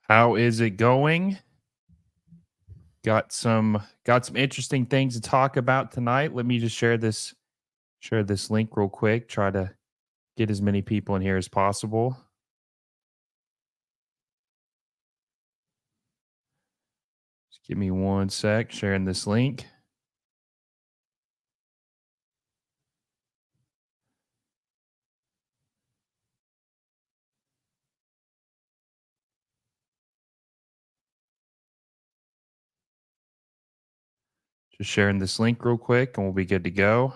How is it going? Got some interesting things to talk about tonight. Let me just share this link real quick. Try to get as many people in here as possible. Just give me one sec. Sharing this link. Just sharing this link real quick, and we'll be good to go.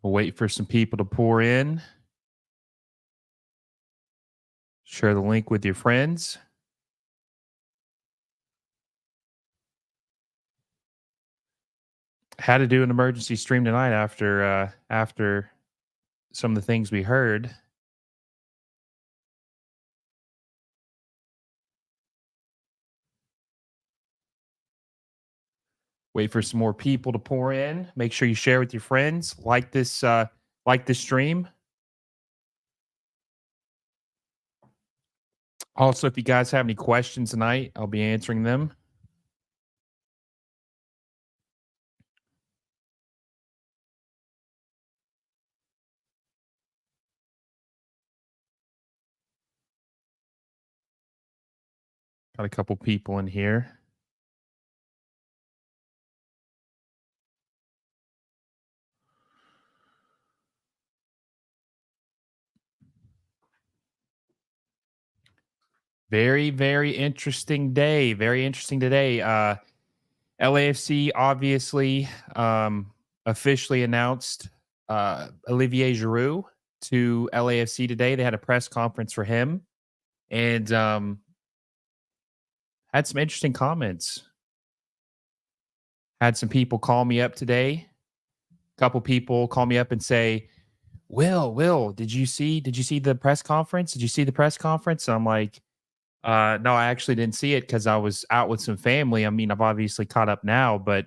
We'll wait for some people to pour in. Share the link with your friends. Had to do an emergency stream tonight after some of the things we heard. Wait for some more people to pour in. Make sure you share with your friends. Like this stream. Also, if you guys have any questions tonight, I'll be answering them. Got a couple people in here. Very, very interesting day. Very interesting today. LAFC obviously officially announced Olivier Giroud to LAFC today. They had a press conference for him and had some interesting comments. Had some people call me up today. A couple people call me up and say, Will, did you see the press conference? Did you see the press conference? And I'm like, no, I actually didn't see it because I was out with some family. I mean, I've obviously caught up now, but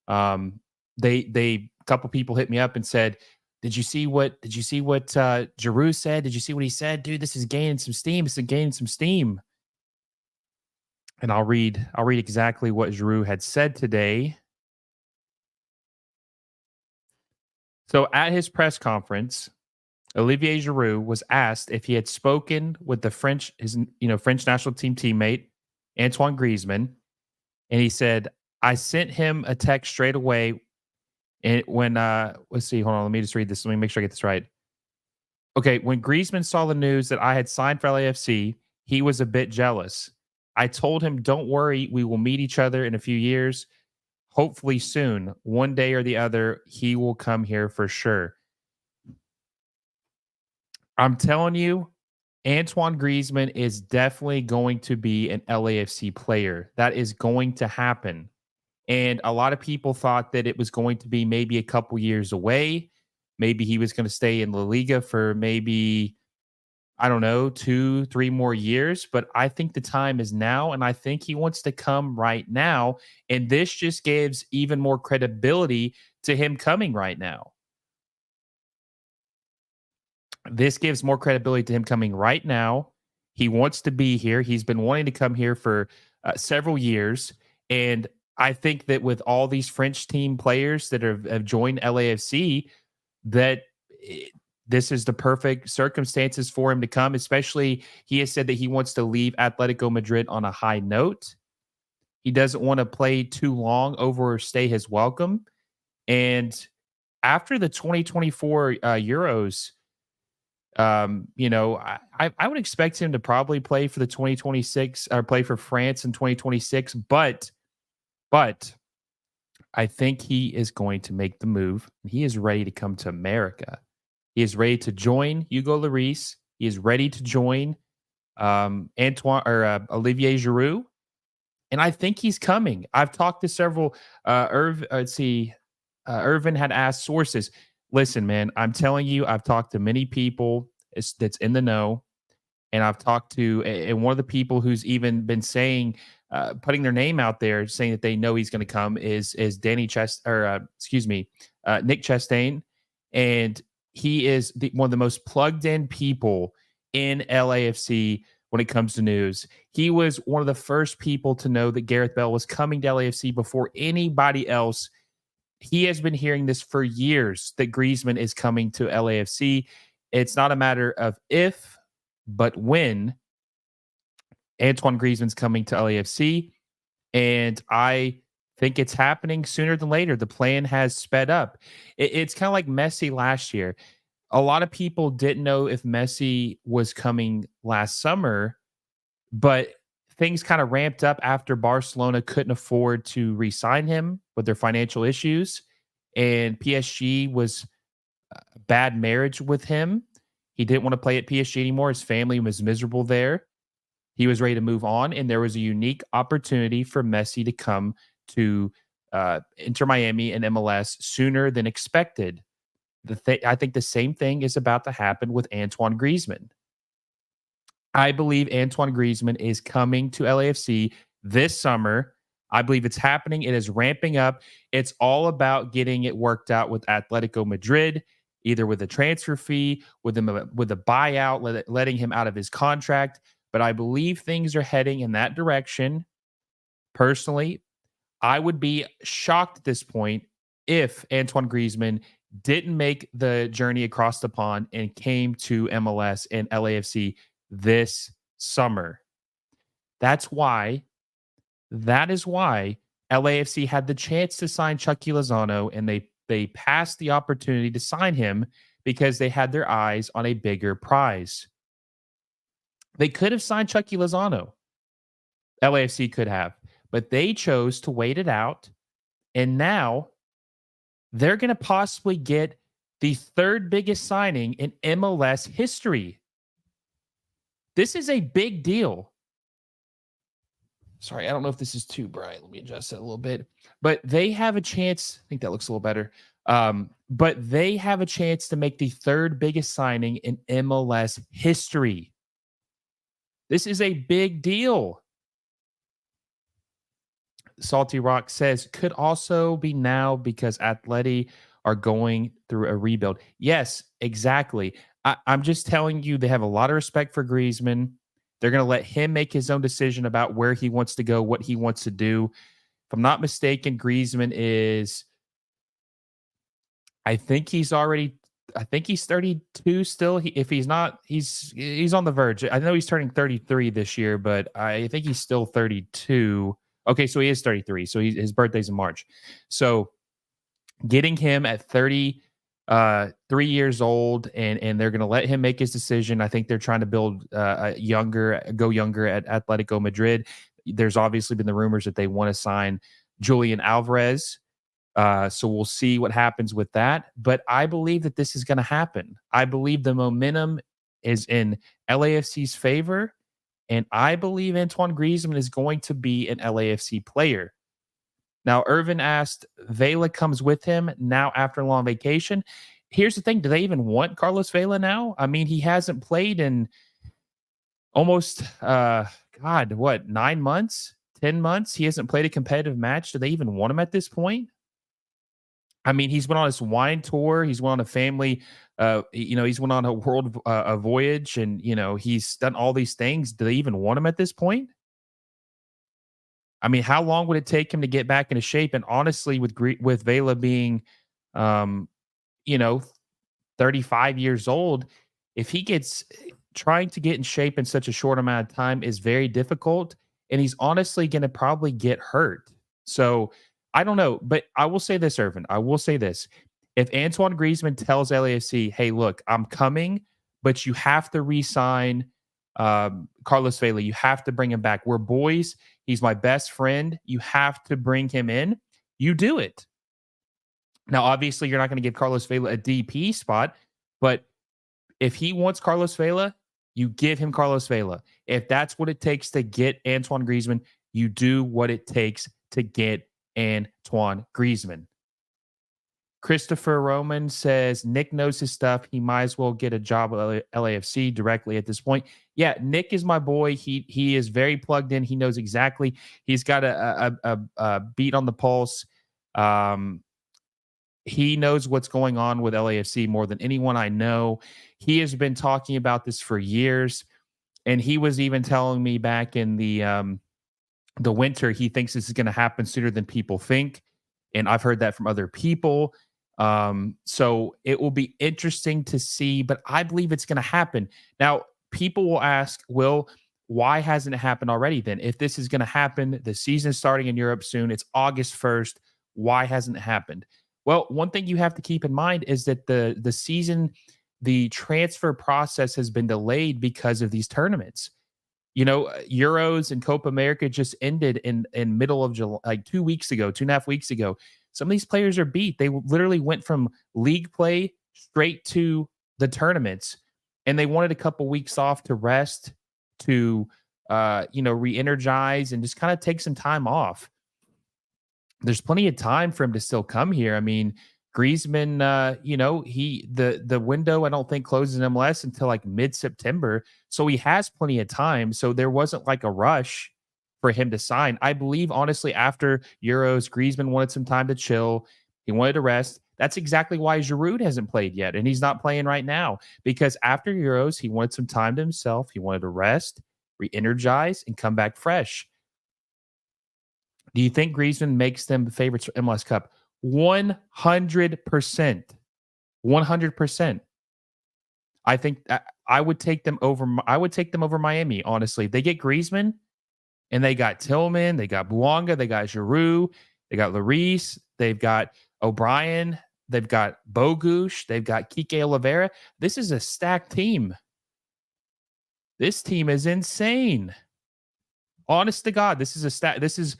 um, they a couple people hit me up and said, did you see what Giroud said? Did you see what he said? Dude, this is gaining some steam. This is gaining some steam. And I'll read exactly what Giroud had said today. So at his press conference, Olivier Giroud was asked if he had spoken with his French national team teammate Antoine Griezmann, and he said, "I sent him a text straight away." And when let's see, hold on, let me just read this. Let me make sure I get this right. Okay, when Griezmann saw the news that I had signed for LAFC, he was a bit jealous. I told him, "Don't worry, we will meet each other in a few years, hopefully soon. One day or the other, he will come here for sure." I'm telling you, Antoine Griezmann is definitely going to be an LAFC player. That is going to happen. And a lot of people thought that it was going to be maybe a couple years away. Maybe he was going to stay in La Liga for maybe, I don't know, 2, 3 more years. But I think the time is now. And I think he wants to come right now. And this just gives even more credibility to him coming right now. This gives more credibility to him coming right now. He wants to be here. He's been wanting to come here for several years. And I think that with all these French team players that have joined LAFC, that this is the perfect circumstances for him to come, especially he has said that he wants to leave Atletico Madrid on a high note. He doesn't want to play too long, overstay his welcome. And after the 2024 Euros, I would expect him to probably play for the 2026 or play for France in 2026, but I think he is going to make the move. He is ready to come to America. He is ready to join Hugo Lloris. He is ready to join Antoine or Olivier Giroud, and I think he's coming. I've talked to several. Irvin had asked sources. Listen, man, I'm telling you, I've talked to many people that's in the know, And I've talked to, and one of the people who's even been saying, putting their name out there, saying that they know he's going to come is Nick Chastain, and he is one of the most plugged in people in LAFC when it comes to news. He was one of the first people to know that Gareth Bale was coming to LAFC before anybody else. He has been hearing this for years that Griezmann is coming to LAFC. It's not a matter of if, but when Antoine Griezmann's coming to LAFC. And I think it's happening sooner than later. The plan has sped up. It's kind of like Messi last year. A lot of people didn't know if Messi was coming last summer, but things kind of ramped up after Barcelona couldn't afford to re-sign him with their financial issues. And PSG was a bad marriage with him. He didn't want to play at PSG anymore. His family was miserable there. He was ready to move on, and there was a unique opportunity for Messi to come to Inter Miami and MLS sooner than expected. I think the same thing is about to happen with Antoine Griezmann. I believe Antoine Griezmann is coming to LAFC this summer. I believe it's happening. It is ramping up. It's all about getting it worked out with Atletico Madrid, either with a transfer fee, with a buyout, letting him out of his contract. But I believe things are heading in that direction. Personally, I would be shocked at this point if Antoine Griezmann didn't make the journey across the pond and came to MLS and LAFC this summer. That is why LAFC had the chance to sign Chucky Lozano, and they passed the opportunity to sign him because they had their eyes on a bigger prize. They could have signed Chucky Lozano. LAFC could have, but they chose to wait it out, and now they're going to possibly get the third biggest signing in MLS history. This is a big deal. Sorry, I don't know if this is too bright. Let me adjust it a little bit. But they have a chance. I think that looks a little better. But they have a chance to make the third biggest signing in MLS history. This is a big deal. Salty Rock says, could also be now because Atleti are going through a rebuild. Yes, exactly. I'm just telling you, they have a lot of respect for Griezmann. They're going to let him make his own decision about where he wants to go, what he wants to do. If I'm not mistaken, Griezmann is, I think he's 32 still. If he's not, he's on the verge. I know he's turning 33 this year, but I think he's still 32. Okay, so he is 33. So his birthday's in March. So getting him at 33 years old, and they're going to let him make his decision. I think they're trying to build go younger at Atletico Madrid. There's obviously been the rumors that they want to sign Julian Alvarez. So we'll see what happens with that. But I believe that this is going to happen. I believe the momentum is in LAFC's favor, and I believe Antoine Griezmann is going to be an LAFC player. Now, Irvin asked, Vela comes with him now after a long vacation. Here's the thing. Do they even want Carlos Vela now? I mean, he hasn't played in almost, 9 months, 10 months? He hasn't played a competitive match. Do they even want him at this point? I mean, he's been on his wine tour. He's went on a family, he's went on a world voyage, and, he's done all these things. Do they even want him at this point? I mean, how long would it take him to get back into shape? And honestly, with Vela being, 35 years old, if he gets trying to get in shape in such a short amount of time is very difficult. And he's honestly going to probably get hurt. So I don't know, but I will say this, Irvin. I will say this. If Antoine Griezmann tells LAFC, hey, look, I'm coming, but you have to re-sign Carlos Vela. You have to bring him back. We're boys. He's my best friend. You have to bring him in. You do it. Now, obviously, you're not going to give Carlos Vela a DP spot, but if he wants Carlos Vela, you give him Carlos Vela. If that's what it takes to get Antoine Griezmann, you do what it takes to get Antoine Griezmann. Christopher Roman says Nick knows his stuff. He might as well get a job at LAFC directly at this point. Yeah, Nick is my boy. He is very plugged in. He knows exactly. He's got a beat on the pulse. Um, he knows what's going on with LAFC more than anyone I know. He has been talking about this for years, and he was even telling me back in the winter he thinks this is going to happen sooner than people think, and I've heard that from other people. So it will be interesting to see, but I believe it's going to happen. Now, people will ask, "Will, why hasn't it happened already? Then, if this is going to happen, the season is starting in Europe soon. It's August 1st. Why hasn't it happened?" Well, one thing you have to keep in mind is that the transfer process has been delayed because of these tournaments. Euros and Copa America just ended in middle of July, like 2 weeks ago, 2.5 weeks ago. Some of these players are beat. They literally went from league play straight to the tournaments, and they wanted a couple weeks off to rest, to re-energize, and just kind of take some time off. There's plenty of time for him to still come here. I mean, Griezmann, the window I don't think closes in MLS until like mid-September, so he has plenty of time. So there wasn't like a rush for him to sign. I believe honestly after Euros, Griezmann wanted some time to chill. He wanted to rest. That's exactly why Giroud hasn't played yet, and he's not playing right now because after Euros, he wanted some time to himself. He wanted to rest, re-energize, and come back fresh. Do you think Griezmann makes them the favorites for MLS Cup? 100%. 100%. I think I would take them over. I would take them over Miami. Honestly, they get Griezmann, and they got Tillman, they got Bouanga, they got Giroud, they got Lloris, they've got O'Brien, they've got Bogusz, they've got Kike Oliveira. This is a stacked team. This team is insane. Honest to God, this is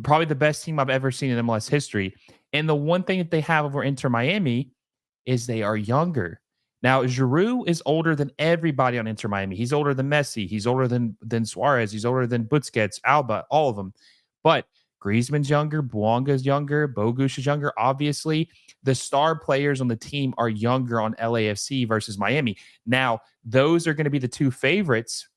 probably the best team I've ever seen in MLS history. And the one thing that they have over Inter Miami is they are younger. Now, Giroud is older than everybody on Inter Miami. He's older than Messi. He's older than Suarez. He's older than Busquets, Alba, all of them. But Griezmann's younger, Bouanga's younger, Bogusz is younger. Obviously, the star players on the team are younger on LAFC versus Miami. Now, those are going to be the two favorites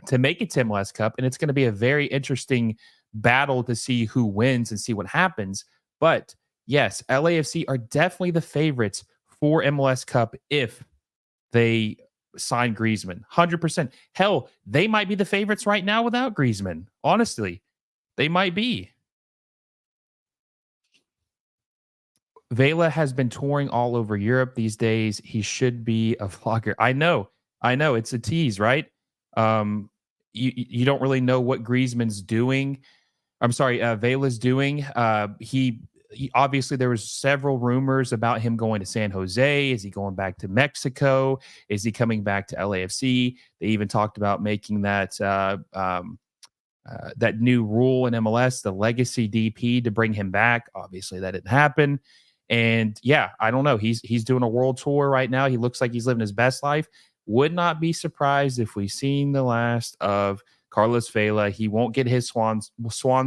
to make it to MLS Cup, and it's going to be a very interesting battle to see who wins and see what happens. But yes, LAFC are definitely the favorites for MLS Cup if they sign Griezmann. 100%. Hell, they might be the favorites right now without Griezmann. Honestly, they might be. Vela has been touring all over Europe these days. He should be a vlogger. I know. It's a tease, right? You don't really know what Griezmann's doing. I'm sorry, Vela's doing. He obviously there was several rumors about him going to San Jose. Is he going back to Mexico? Is he coming back to LAFC? They even talked about making that that new rule in MLS, the legacy DP, to bring him back. Obviously, that didn't happen. And yeah, I don't know. He's doing a world tour right now. He looks like he's living his best life. Would not be surprised if we've seen the last of Carlos Vela. He won't get his swan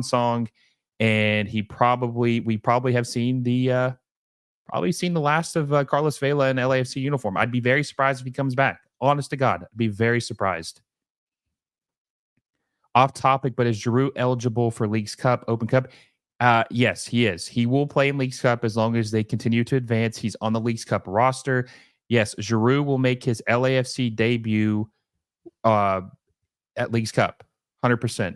song, and we probably have seen the last of Carlos Vela in LAFC uniform. I'd be very surprised if he comes back. Honest to God, I'd be very surprised. Off topic, but is Giroud eligible for Leagues Cup, Open Cup? Yes, he is. He will play in Leagues Cup as long as they continue to advance. He's on the Leagues Cup roster. Yes, Giroud will make his LAFC debut at Leagues Cup, 100%.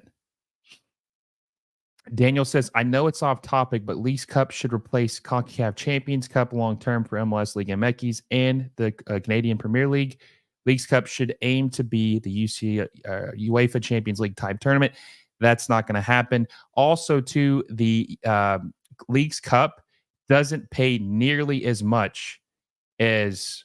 Daniel says, I know it's off topic, but Leagues Cup should replace CONCACAF Champions Cup long-term for MLS Liga MX and the Canadian Premier League. Leagues Cup should aim to be the UEFA Champions League type tournament. That's not going to happen. Also, too, the Leagues Cup doesn't pay nearly as much as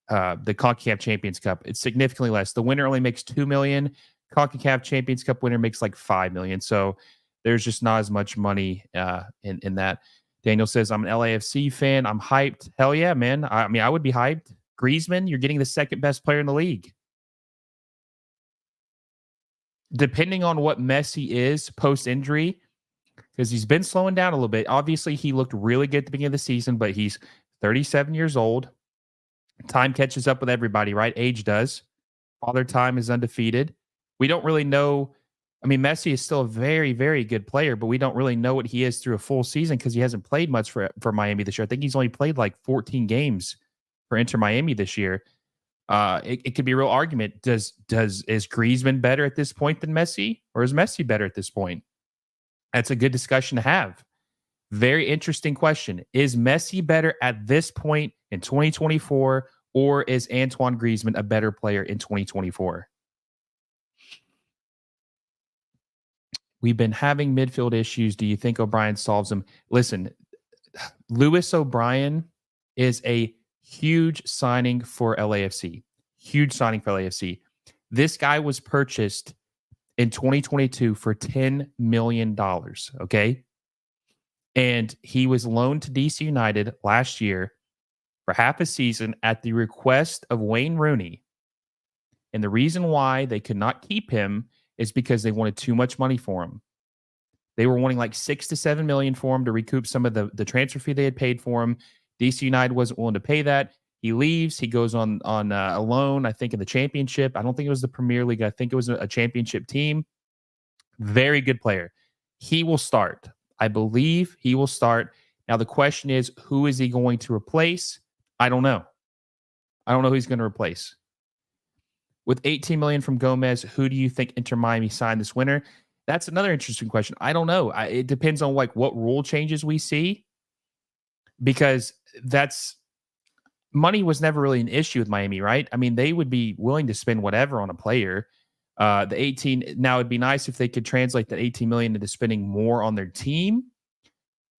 the CONCACAF Champions Cup. It's significantly less. The winner only makes $2 million. CONCACAF Champions Cup winner makes like $5 million. So there's just not as much money in that. Daniel says, I'm an LAFC fan. I'm hyped. Hell yeah, man. I mean, I would be hyped. Griezmann, you're getting the second best player in the league. Depending on what Messi is post-injury, because he's been slowing down a little bit. Obviously, he looked really good at the beginning of the season, but he's 37 years old. Time catches up with everybody, right? Age does. Father Time is undefeated. We don't really know. I mean, Messi is still a very, very good player, but we don't really know what he is through a full season because he hasn't played much for Miami this year. I think he's only played like 14 games for Inter Miami this year. It could be a real argument. Is Griezmann better at this point than Messi, or is Messi better at this point? That's a good discussion to have. Very interesting question. Is Messi better at this point in 2024, or is Antoine Griezmann a better player in 2024? We've been having midfield issues. Do you think O'Brien solves them? Listen, Lewis O'Brien is a huge signing for LAFC. Huge signing for LAFC. This guy was purchased in 2022 for $10 million. Okay. And he was loaned to DC United last year for half a season at the request of Wayne Rooney. And the reason why they could not keep him is because they wanted too much money for him. They were wanting like 6 to 7 million for him to recoup some of the transfer fee they had paid for him. DC United wasn't willing to pay that. He leaves. He goes on a loan, I think, in the championship. I don't think it was the Premier League. I think it was a championship team. Very good player. He will start. I believe he will start. Now, the question is, who is he going to replace? I don't know. I don't know who he's going to replace. With 18 million from Gomez, who do you think Inter Miami signed this winter? That's another interesting question. I don't know. It depends on like what rule changes we see, because money was never really an issue with Miami, right? I mean, they would be willing to spend whatever on a player. The 18 now, it'd be nice if they could translate that 18 million into spending more on their team.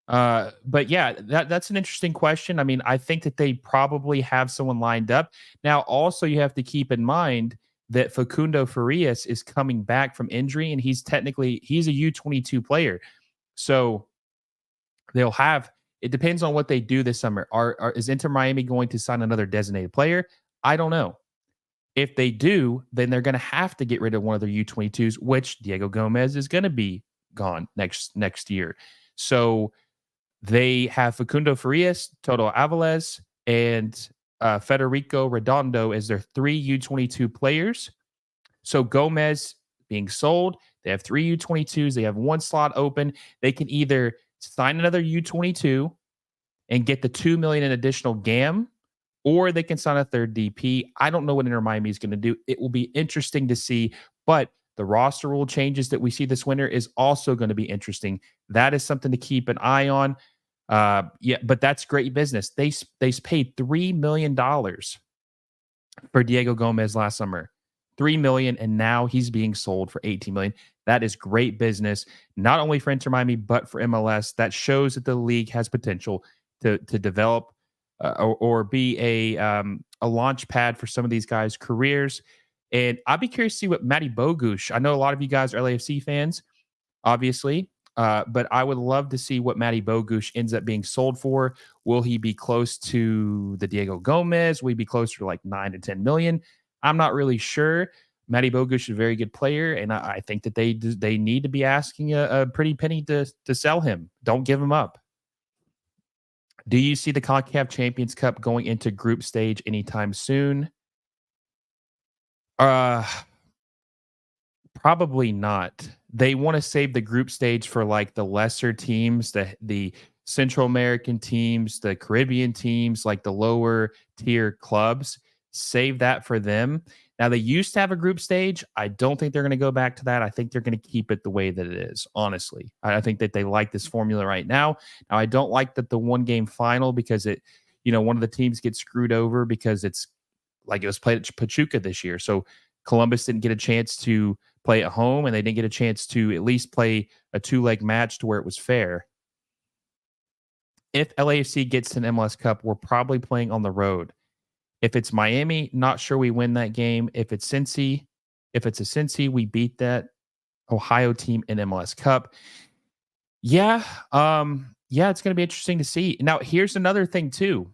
But yeah, that's an interesting question. I mean, I think that they probably have someone lined up. Now, also you have to keep in mind that Facundo Farias is coming back from injury, and he's a U22 player. So they'll have, it depends on what they do this summer. Is Inter Miami going to sign another designated player? I don't know. If they do, then they're going to have to get rid of one of their U22s, which Diego Gomez is going to be gone next year. So they have Facundo Farias, Toto Alvarez, and Federico Redondo as their 3 U22 players. So Gomez being sold, they have 3 U22s. They have 1 slot open. They can either sign another U22 and get the $2 million in additional GAM, or they can sign a third DP. I don't know what Inter Miami is going to do. It will be interesting to see, but the roster rule changes that we see this winter is also going to be interesting. That is something to keep an eye on. Yeah, but that's great business. They paid $3 million for Diego Gomez last summer. $3 million, and now he's being sold for $18 million. That is great business, not only for Inter Miami, but for MLS. That shows that the league has potential to develop or be a launch pad for some of these guys' careers. And I'd be curious to see what Matty Bogusz. I know a lot of you guys are LAFC fans, obviously, but I would love to see what Matty Bogusz ends up being sold for. Will he be close to the Diego Gomez? Will he be closer to like 9 to 10 million? I'm not really sure. Matty Bogusz is a very good player, and I think that they need to be asking a pretty penny to sell him. Don't give him up. Do you see the CONCACAF Champions Cup going into group stage anytime soon? Probably not. They want to save the group stage for like the lesser teams, the Central American teams, the Caribbean teams, like the lower tier clubs. Save that for them. Now, they used to have a group stage. I don't think they're going to go back to that. I think they're going to keep it the way that it is, honestly. I think that they like this formula right now. Now, I don't like that the 1-game final, because one of the teams gets screwed over because it's like it was played at Pachuca this year. So Columbus didn't get a chance to play at home, and they didn't get a chance to at least play a 2-leg match to where it was fair. If LAFC gets to an MLS Cup, we're probably playing on the road. If it's Miami, not sure we win that game. If it's a Cincy, we beat that Ohio team in MLS Cup. Yeah, it's going to be interesting to see. Now, here's another thing too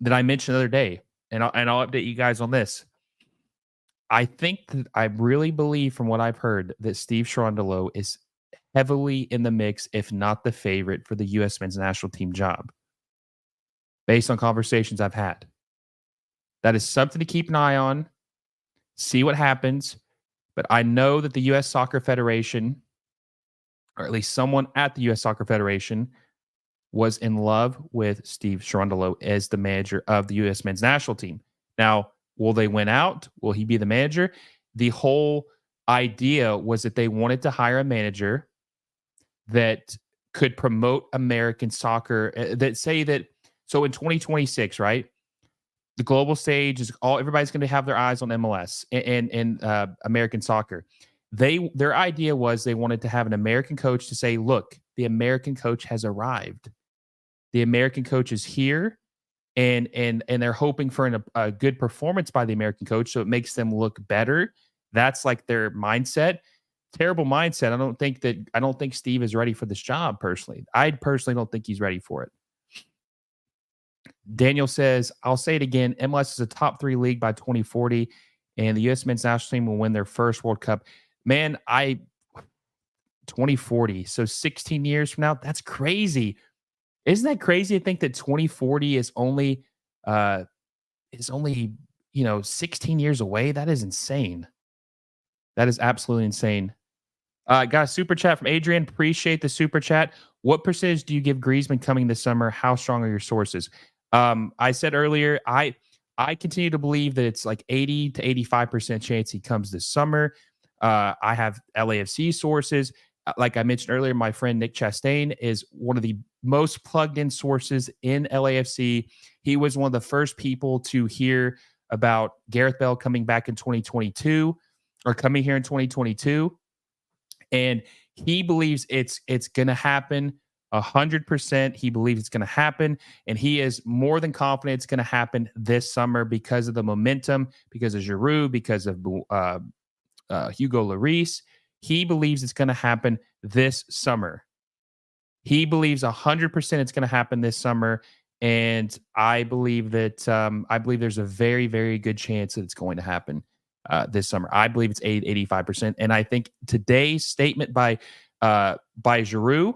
that I mentioned the other day, and I'll update you guys on this. I think that I really believe, from what I've heard, that Steve Cherundolo is heavily in the mix, if not the favorite, for the U.S. men's national team job, based on conversations I've had. That is something to keep an eye on, see what happens. But I know that the U.S. Soccer Federation, or at least someone at the U.S. Soccer Federation, was in love with Steve Cherundolo as the manager of the U.S. men's national team. Now, will they win out? Will he be the manager? The whole idea was that they wanted to hire a manager that could promote American soccer, that say that, so in 2026, right? The global stage is everybody's going to have their eyes on MLS and American soccer. Their idea was they wanted to have an American coach to say, look, the American coach has arrived. The American coach is here, and they're hoping for a good performance by the American coach, so it makes them look better. That's like their mindset. Terrible mindset. I don't think Steve is ready for this job personally. I personally don't think he's ready for it. Daniel says, I'll say it again, MLS is a top 3 league by 2040, and the U.S. men's national team will win their first World Cup. Man, 2040, so 16 years from now, that's crazy. Isn't that crazy to think that 2040 is only 16 years away? That is insane. That is absolutely insane. Got a super chat from Adrian. Appreciate the super chat. What percentage do you give Griezmann coming this summer? How strong are your sources? I said earlier, I continue to believe that it's like 80 to 85% chance he comes this summer. I have LAFC sources. Like I mentioned earlier, my friend Nick Chastain is one of the most plugged in sources in LAFC. He was one of the first people to hear about Gareth Bale coming back in 2022 or coming here in 2022. And he believes it's going to happen 100%. He believes it's going to happen. And he is more than confident it's going to happen this summer because of the momentum, because of Giroud, because of Hugo Lloris. He believes it's going to happen this summer. He believes 100% it's going to happen this summer. And I believe that there's a very, very good chance that it's going to happen this summer. I believe it's 85%. And I think today's statement by Giroud,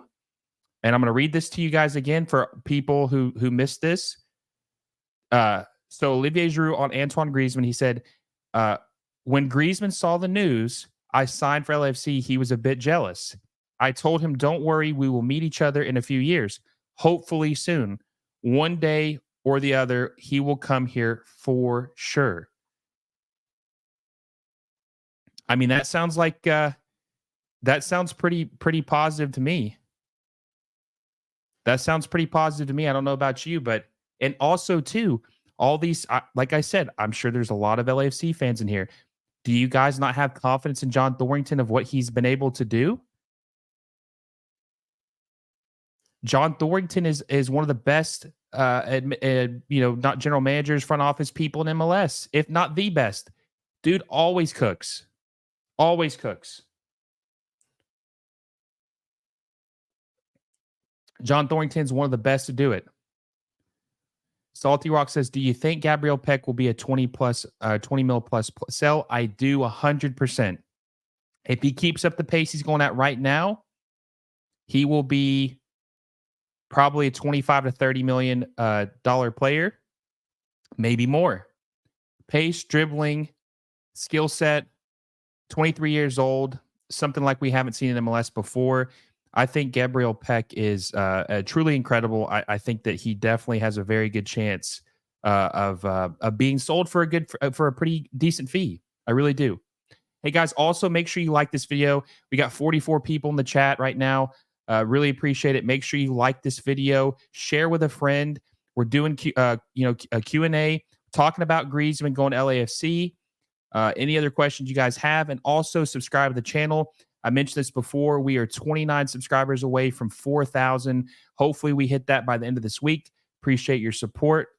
and I'm going to read this to you guys again for people who missed this. So Olivier Giroud on Antoine Griezmann, he said, when Griezmann saw the news, I signed for LAFC, he was a bit jealous. I told him, don't worry, we will meet each other in a few years, hopefully soon. One day or the other, he will come here for sure. I mean, that sounds like that sounds pretty positive to me. That sounds pretty positive to me. I don't know about you, but and also too, all these, like I said, I'm sure there's a lot of LAFC fans in here. Do you guys not have confidence in John Thornton of what he's been able to do? John Thornton is one of the best, not general managers, front office people in MLS, if not the best. Dude always cooks. Always cooks. John Thornton's one of the best to do it. Salty Rock says, do you think Gabriel Peck will be a 20 mil plus sell? I do 100%. If he keeps up the pace he's going at right now, he will be probably a 25 to 30 million dollar player, maybe more. Pace, dribbling, skill set, 23 years old, something like we haven't seen in MLS before. I think Gabriel Peck is truly incredible. I think that he definitely has a very good chance of being sold for a pretty decent fee. I really do. Hey guys, also make sure you like this video. We got 44 people in the chat right now. Really appreciate it. Make sure you like this video, share with a friend. We're doing a Q&A talking about Griezmann going to LAFC. Any other questions you guys have, and also subscribe to the channel. I mentioned this before. We are 29 subscribers away from 4,000. Hopefully we hit that by the end of this week. Appreciate your support.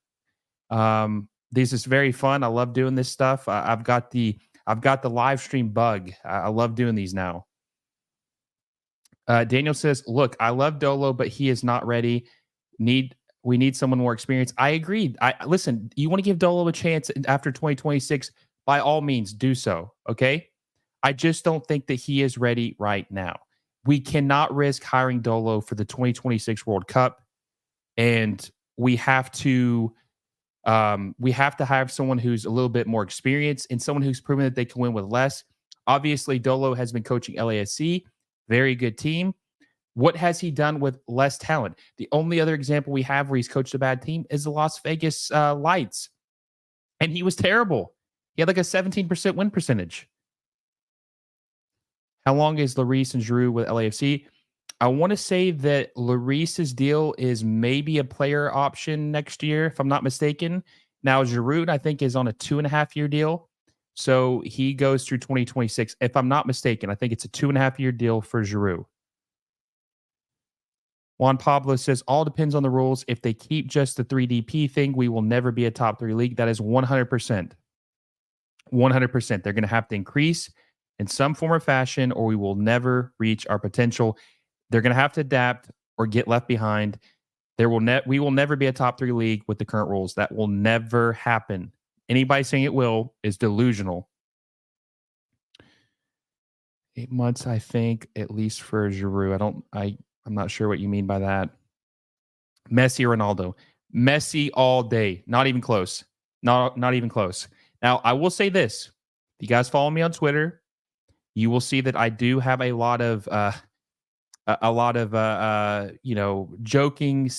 This is very fun. I love doing this stuff. I've got the live stream bug. I love doing these now. Daniel says, look, I love Dolo, but he is not ready. We need someone more experienced. I agreed. Listen, you want to give Dolo a chance after 2026, by all means do so. Okay. I just don't think that he is ready right now. we cannot risk hiring Dolo for the 2026 World Cup, and we have to have someone who's a little bit more experienced and someone who's proven that they can win with less. Obviously, Dolo has been coaching LAFC, very good team. What has he done with less talent? The only other example we have where he's coached a bad team is the Las Vegas Lights, and he was terrible. He had like a 17% win percentage. How long is Lloris and Giroud with LAFC? I want to say that Lloris's deal is maybe a player option next year, if I'm not mistaken. Now, Giroud, I think, is on a 2.5-year deal. So he goes through 2026. If I'm not mistaken, I think it's a 2.5-year deal for Giroud. Juan Pablo says, all depends on the rules. If they keep just the 3DP thing, we will never be a top 3 league. That is 100%. 100%. They're going to have to increase in some form or fashion, or we will never reach our potential. They're going to have to adapt or get left behind. We will never be a top 3 league with the current rules. That will never happen. Anybody saying it will is delusional. 8 months, I think, at least for Giroud. I'm not sure what you mean by that. Messi or Ronaldo? Messi all day. Not even close. Not even close. Now, I will say this. If you guys follow me on Twitter, you will see that I do have a lot of joking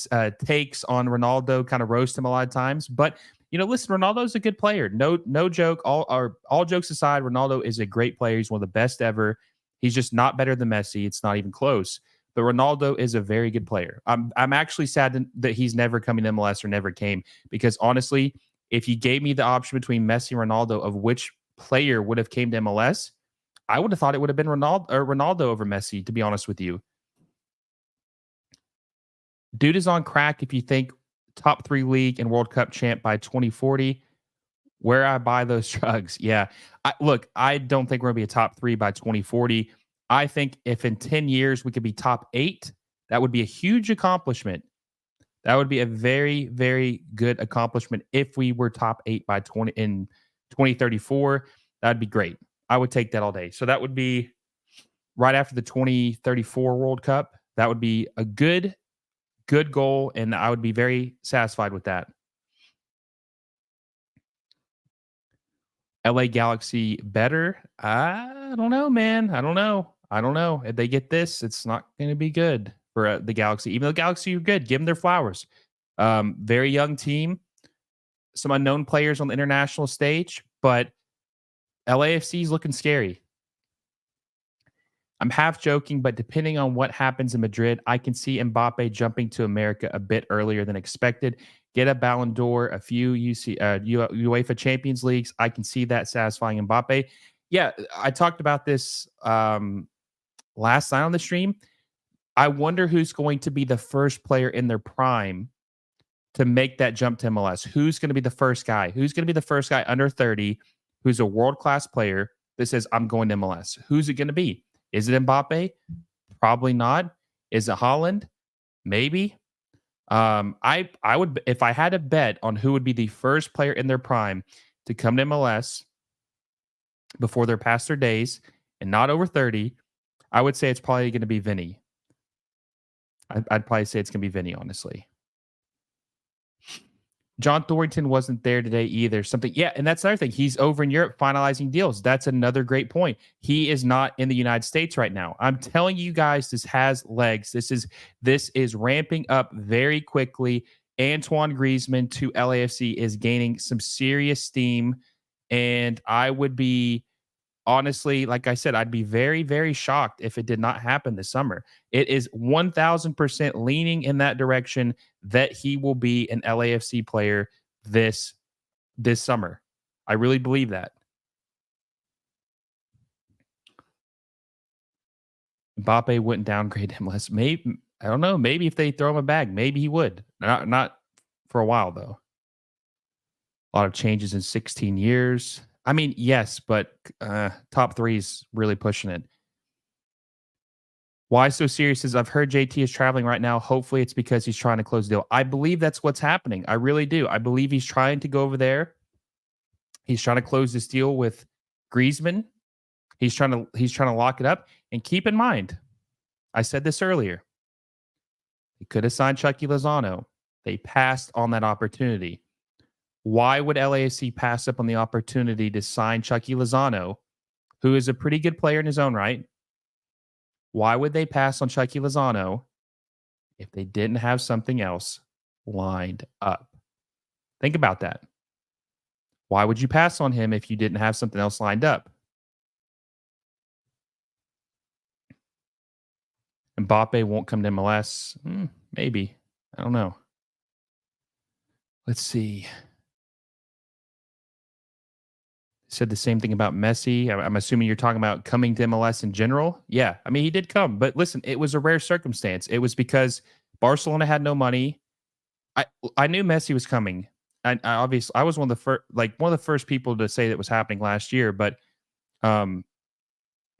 takes on Ronaldo, kind of roast him a lot of times. But listen, Ronaldo's a good player. No joke. All jokes aside, Ronaldo is a great player. He's one of the best ever. He's just not better than Messi. It's not even close. But Ronaldo is a very good player. I'm actually sad that he's never coming to MLS or never came, because honestly, if you gave me the option between Messi and Ronaldo of which player would have came to MLS, I would have thought it would have been Ronaldo over Messi, to be honest with you. Dude is on crack if you think top 3 league and World Cup champ by 2040. Where I buy those drugs. Yeah. I don't think we're going to be a top 3 by 2040. I think if in 10 years we could be top 8, that would be a huge accomplishment. That would be a very, very good accomplishment if we were top 8 by 2034. That'd be great. I would take that all day. So that would be right after the 2034 World Cup. That would be a good goal, and I would be very satisfied with that. LA Galaxy better? I don't know, man. I don't know. If they get this, it's not going to be good for the Galaxy. Even though Galaxy are good, give them their flowers. Very young team, some unknown players on the international stage, but LAFC is looking scary. I'm half joking, but depending on what happens in Madrid, I can see Mbappe jumping to America a bit earlier than expected. Get a Ballon d'Or, a few UEFA Champions Leagues. I can see that satisfying Mbappe. Yeah, I talked about this last night on the stream. I wonder who's going to be the first player in their prime to make that jump to MLS. Who's going to be the first guy? Who's going to be the first guy under 30 who's a world-class player that says, I'm going to MLS? Who's it going to be? Is it Mbappe? Probably not. Is it Haaland? Maybe. I would, if I had a bet on who would be the first player in their prime to come to MLS before they're past their days and not over 30, I would say it's probably going to be Vinny. I'd probably say it's going to be Vinny, honestly. John Thornton wasn't there today either. Yeah, and that's another thing. He's over in Europe finalizing deals. That's another great point. He is not in the United States right now. I'm telling you guys, this has legs. This is ramping up very quickly. Antoine Griezmann to LAFC is gaining some serious steam, and I would be, honestly, like I said, I'd be very, very shocked if it did not happen this summer. It is 1,000% leaning in that direction that he will be an LAFC player this summer. I really believe that. Mbappe wouldn't downgrade him less. Maybe, I don't know. Maybe if they throw him a bag, maybe he would. Not for a while, though. A lot of changes in 16 years. I mean, yes, but top 3 is really pushing it. Why so serious? Is I've heard JT is traveling right now. Hopefully it's because he's trying to close the deal. I believe that's what's happening. I really do. I believe he's trying to go over there. He's trying to close this deal with Griezmann. He's trying to lock it up. And keep in mind, I said this earlier. They could have signed Chucky Lozano. They passed on that opportunity. Why would LAFC pass up on the opportunity to sign Chucky Lozano, who is a pretty good player in his own right? Why would they pass on Chucky Lozano if they didn't have something else lined up? Think about that. Why would you pass on him if you didn't have something else lined up? Mbappe won't come to MLS. Maybe. I don't know. Let's see. Said the same thing about Messi. I'm assuming you're talking about coming to MLS in general. Yeah, I mean, he did come, but listen, it was a rare circumstance. It was because Barcelona had no money. I knew Messi was coming. I obviously I was one of the first people to say that was happening last year, but um,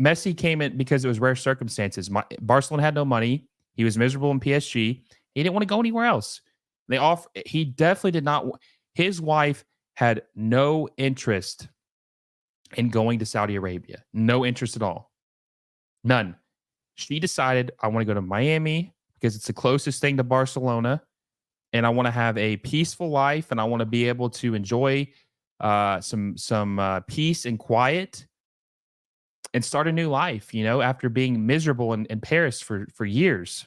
Messi came in because it was rare circumstances. Barcelona had no money. He was miserable in PSG. He didn't want to go anywhere else. He definitely did not. His wife had no interest in going to Saudi Arabia. No interest at all. None. She decided, I want to go to Miami because it's the closest thing to Barcelona, and I want to have a peaceful life, and I want to be able to enjoy some peace and quiet and start a new life, after being miserable in Paris for years.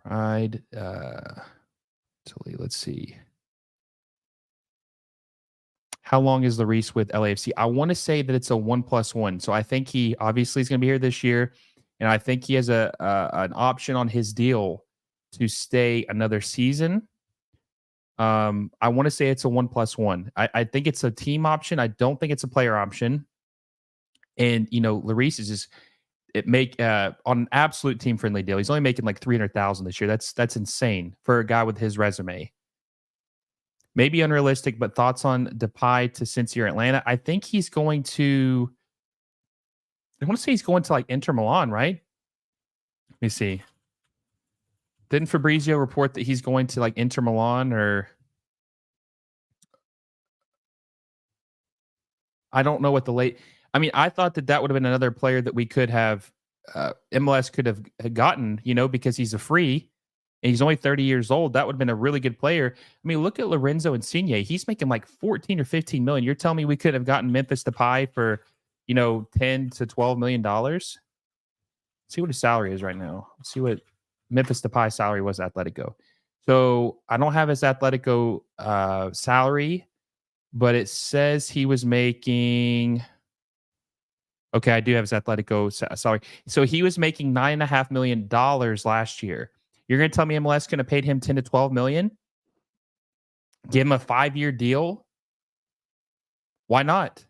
Pride, Italy, let's see. How long is Lloris with LAFC? I want to say that it's a 1+1. So I think he obviously is going to be here this year, and I think he has an option on his deal to stay another season. I want to say it's a 1+1. I think it's a team option. I don't think it's a player option. And Lloris is just on an absolute team friendly deal. He's only making like 300,000 this year. That's insane for a guy with his resume. Maybe unrealistic, but thoughts on Depay to Cincy or Atlanta? I think he's going to. I want to say he's going to like Inter Milan, right? Let me see. Didn't Fabrizio report that he's going to like Inter Milan or? I don't know what the late. I mean, I thought that would have been another player that we could have. MLS could have gotten, because he's a free. And he's only 30 years old. That would have been a really good player. I mean, look at Lorenzo Insigne. He's making like 14 or 15 million. You're telling me we could have gotten Memphis Depay for, 10 to 12 million dollars? See what his salary is right now. Let's see what Memphis Depay salary was at Atletico. So I don't have his Atletico salary, but it says he was making. Okay, I do have his Atletico salary. So he was making $9.5 million last year. You're going to tell me MLS going to pay him 10 to 12 million? Give him a 5-year deal? Why not?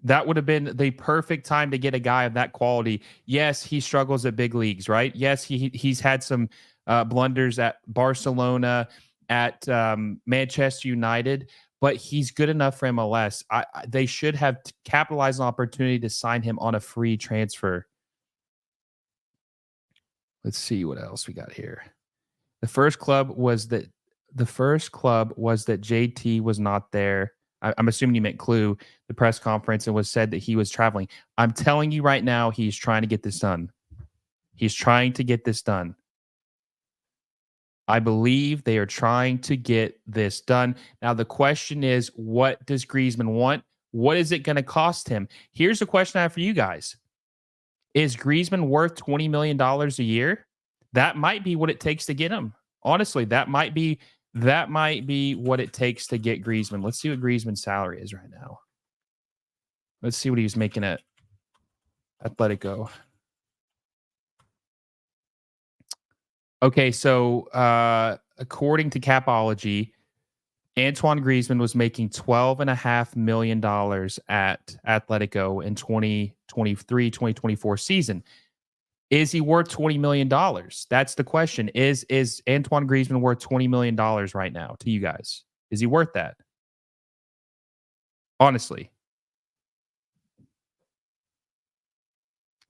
That would have been the perfect time to get a guy of that quality. Yes, he struggles at big leagues, right? Yes, he's had some blunders at Barcelona, at Manchester United, but he's good enough for MLS. They should have capitalized on the opportunity to sign him on a free transfer. Let's see what else we got here. The first club was that JT was not there. I'm assuming you meant Clue, the press conference, and was said that he was traveling. I'm telling you right now, he's trying to get this done. He's trying to get this done. I believe they are trying to get this done. Now, the question is, what does Griezmann want? What is it going to cost him? Here's a question I have for you guys. Is Griezmann worth $20 million a year? That might be what it takes to get him. Honestly, that might be what it takes to get Griezmann. Let's see what Griezmann's salary is right now. Let's see what he was making at Atletico. Okay, so according to Capology, Antoine Griezmann was making $12.5 million at Atletico in 2023-2024 season. Is he worth $20 million? That's the question. Is Antoine Griezmann worth $20 million right now to you guys? Is he worth that? Honestly.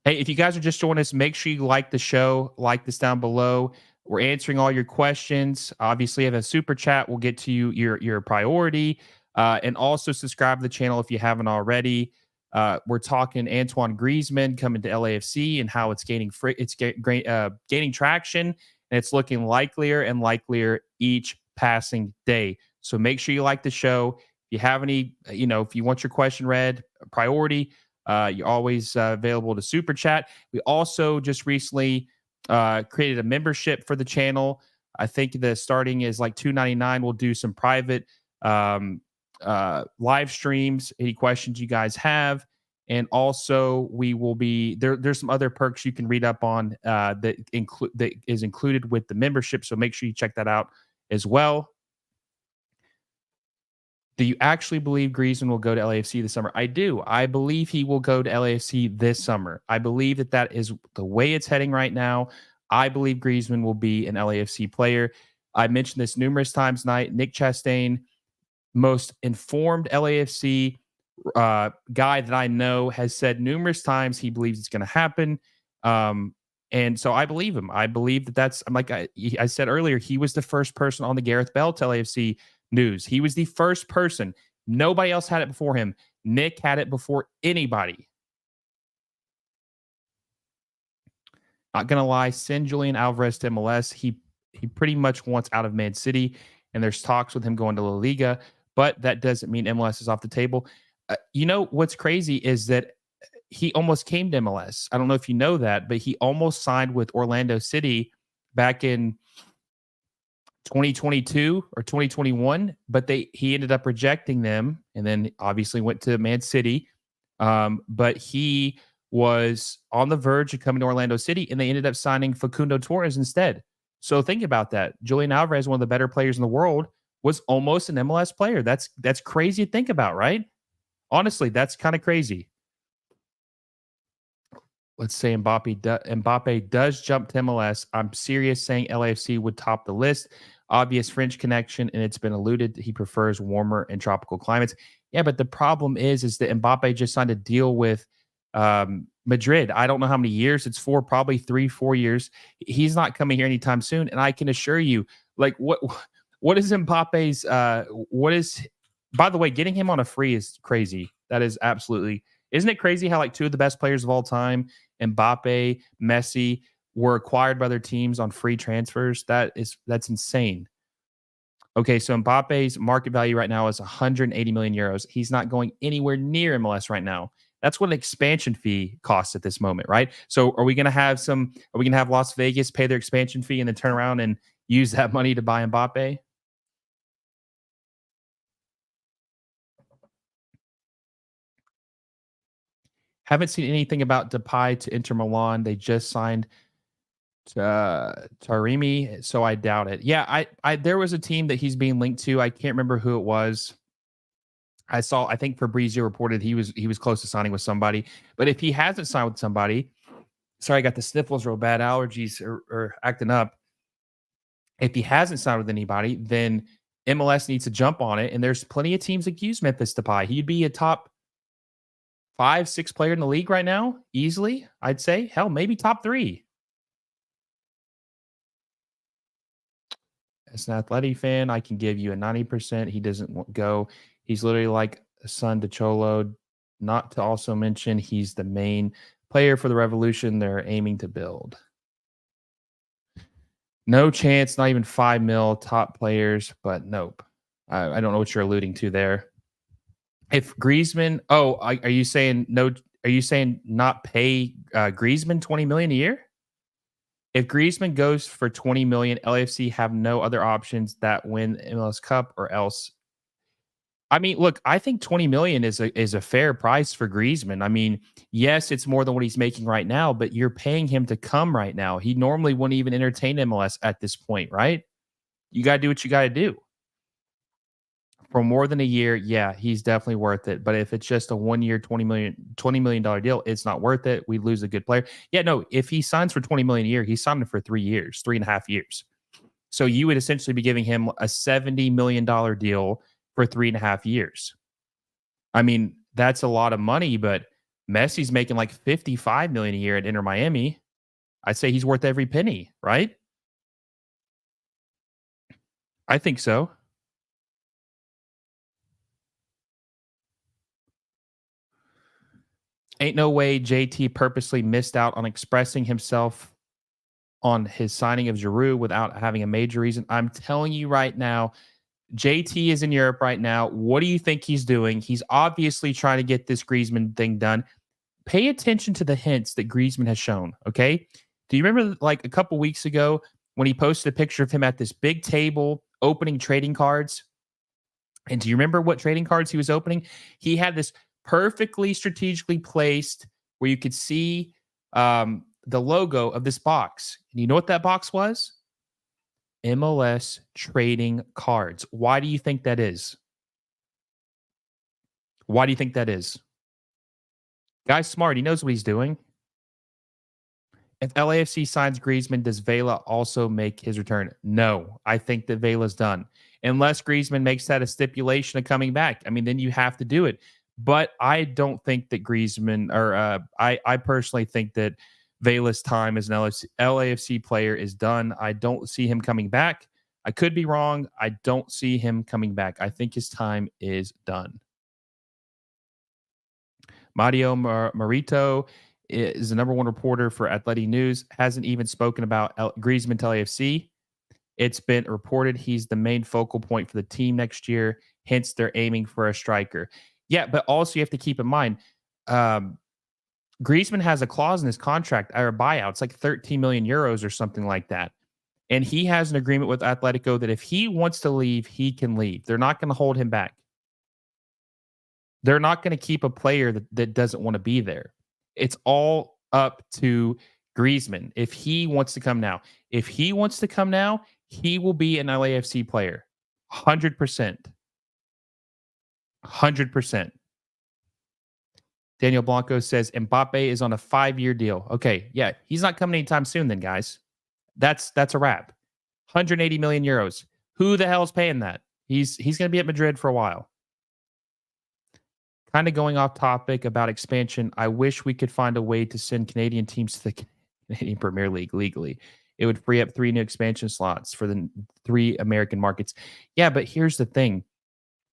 Hey, if you guys are just joining us, make sure you like the show, like this down below. We're answering all your questions. Obviously, if a super chat, we'll get to you your priority. And also subscribe to the channel if you haven't already. We're talking Antoine Griezmann coming to LAFC and how it's gaining traction, and it's looking likelier and likelier each passing day. So make sure you like the show. If you have any, if you want your question read, priority, you're always available to super chat. We also just recently created a membership for the channel. I think the starting is like $2.99. We'll do some private um, live streams, any questions you guys have. And also, we will be there. There's some other perks you can read up on that is included with the membership. So make sure you check that out as well. Do you actually believe Griezmann will go to LAFC this summer? I do. I believe he will go to LAFC this summer. I believe that is the way it's heading right now. I believe Griezmann will be an LAFC player. I mentioned this numerous times tonight. Nick Chastain, most informed LAFC guy that I know, has said numerous times he believes it's going to happen. And so I believe him. I believe I said earlier, he was the first person on the Gareth Bale to LAFC news. He was the first person. Nobody else had it before him. Nick had it before anybody. Not going to lie, send Julian Alvarez to MLS. He pretty much wants out of Man City, and there's talks with him going to La Liga, but that doesn't mean MLS is off the table. What's crazy is that he almost came to MLS. I don't know if you know that, but he almost signed with Orlando City back in 2022 or 2021, but he ended up rejecting them, and then obviously went to Man City. But he was on the verge of coming to Orlando City, and they ended up signing Facundo Torres instead. So think about that. Julian Alvarez, one of the better players in the world, was almost an MLS player. That's crazy to think about, right? Honestly, that's kind of crazy. Let's say Mbappe does jump to MLS. I'm serious saying LAFC would top the list. Obvious French connection, and it's been alluded he prefers warmer and tropical climates. Yeah, but the problem is that Mbappe just signed a deal with Madrid. I don't know how many years it's for, probably 3-4 years. He's not coming here anytime soon. And I can assure you, like, what is Mbappe's by the way, getting him on a free is crazy. That is absolutely, isn't it crazy how like two of the best players of all time, Mbappe, Messi, were acquired by their teams on free transfers? That's insane. Okay, so Mbappe's market value right now is 180 million euros. He's not going anywhere near MLS right now. That's what an expansion fee costs at this moment, right? So are we going to have Las Vegas pay their expansion fee and then turn around and use that money to buy Mbappe? Haven't seen anything about Depay to Inter Milan. They just signed Taremi, so I doubt it. Yeah, I there was a team that he's being linked to. I can't remember who it was. I think Fabrizio reported he was close to signing with somebody. But if he hasn't signed with somebody, sorry, I got the sniffles real bad. Allergies are acting up. If he hasn't signed with anybody, then MLS needs to jump on it. And there's plenty of teams that use Memphis Depay. He'd be a top 5-6 player in the league right now, easily, I'd say. Hell, maybe top 3. As an Athletic fan, I can give you a 90%. He doesn't go. He's literally like a son to Cholo. Not to also mention he's the main player for the revolution they're aiming to build. No chance, not even 5 mil top players, but nope. I don't know what you're alluding to there. If Griezmann, are you saying no? Are you saying not pay Griezmann 20 million a year? If Griezmann goes for 20 million, LAFC have no other options that win the MLS Cup or else. I mean, look, I think 20 million is a fair price for Griezmann. I mean, yes, it's more than what he's making right now, but you're paying him to come right now. He normally wouldn't even entertain MLS at this point, right? You got to do what you got to do. For more than a year, yeah, he's definitely worth it. But if it's just a 1 year, $20 million deal, it's not worth it. We lose a good player. Yeah, no, if he signs for 20 million a year, he's signing for 3 years, 3.5 years. So you would essentially be giving him a $70 million deal for 3.5 years. I mean, that's a lot of money, but Messi's making like 55 million a year at Inter Miami. I'd say he's worth every penny, right? I think so. Ain't no way JT purposely missed out on expressing himself on his signing of Giroud without having a major reason. I'm telling you right now, JT is in Europe right now. What do you think he's doing? He's obviously trying to get this Griezmann thing done. Pay attention to the hints that Griezmann has shown, okay? Do you remember like a couple weeks ago when he posted a picture of him at this big table opening trading cards? And do you remember what trading cards he was opening? He had this perfectly strategically placed where you could see the logo of this box. And you know what that box was? MLS trading cards. Why do you think that is? Why do you think that is? Guy's smart. He knows what he's doing. If LAFC signs Griezmann, does Vela also make his return? No, I think that Vela's done. Unless Griezmann makes that a stipulation of coming back. I mean, then you have to do it. But I don't think that Griezmann, or I personally think that Vela's time as an LAFC player is done. I don't see him coming back. I could be wrong. I don't see him coming back. I think his time is done. Mario Marito is the number one reporter for Athletic News, hasn't even spoken about Griezmann to LAFC. It's been reported he's the main focal point for the team next year. Hence, they're aiming for a striker. Yeah, but also you have to keep in mind, Griezmann has a clause in his contract or a buyout. It's like 13 million euros or something like that. And he has an agreement with Atletico that if he wants to leave, he can leave. They're not going to hold him back. They're not going to keep a player that doesn't want to be there. It's all up to Griezmann. If he wants to come now, he will be an LAFC player. 100%. 100%. Daniel Blanco says Mbappe is on a 5-year deal. Okay, yeah, he's not coming anytime soon then, guys. That's a wrap. 180 million euros. Who the hell is paying that? He's going to be at Madrid for a while. Kind of going off topic about expansion, I wish we could find a way to send Canadian teams to the Canadian Premier League legally. It would free up 3 new expansion slots for the 3 American markets. Yeah, but here's the thing.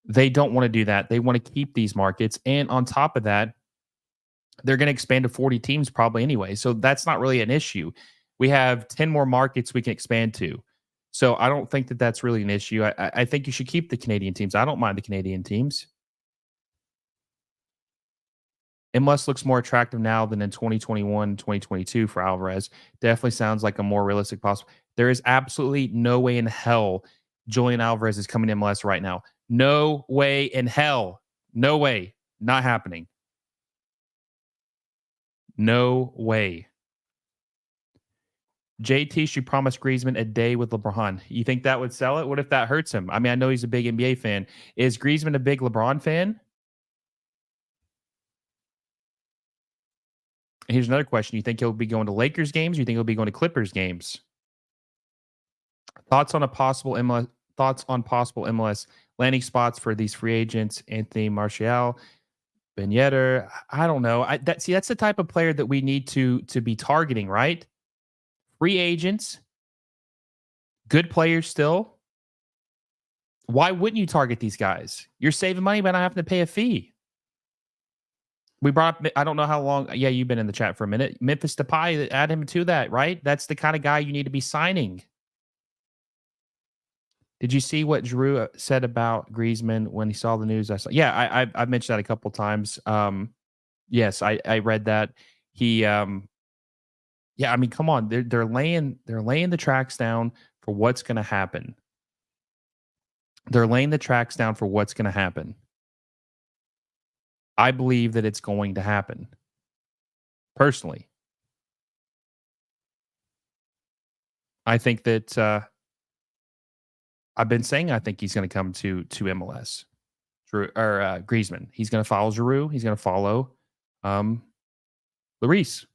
They don't want to do that. They want to keep these markets. And on top of that, they're going to expand to 40 teams probably anyway. So that's not really an issue. We have 10 more markets we can expand to. So I don't think that that's really an issue. I think you should keep the Canadian teams. I don't mind the Canadian teams. MLS looks more attractive now than in 2021, 2022 for Alvarez. Definitely sounds like a more realistic possible. There is absolutely no way in hell Julian Alvarez is coming to MLS right now. No way in hell. No way. Not happening. No way. JT should promise Griezmann a day with LeBron. You think that would sell it? What if that hurts him? I mean, I know he's a big NBA fan. Is Griezmann a big LeBron fan? Here's another question. You think he'll be going to Lakers games? Or you think he'll be going to Clippers games? Thoughts on possible MLS landing spots for these free agents? Anthony Martial, Ben Yedder. I don't know. That's the type of player that we need to be targeting, right? Free agents, good players still. Why wouldn't you target these guys? You're saving money by not having to pay a fee. We brought up, I don't know how long. Yeah, you've been in the chat for a minute. Memphis Depay, add him to that, right? That's the kind of guy you need to be signing. Did you see what Giroud said about Griezmann when he saw the news? I saw. Yeah, I've mentioned that a couple times. Yes, I read that. He, yeah, I mean, come on, they're laying the tracks down for what's going to happen. They're laying the tracks down for what's going to happen. I believe that it's going to happen. Personally, I think that I've been saying I think he's going to come to MLS. Griezmann. He's going to follow Giroud. He's going to follow Lloris.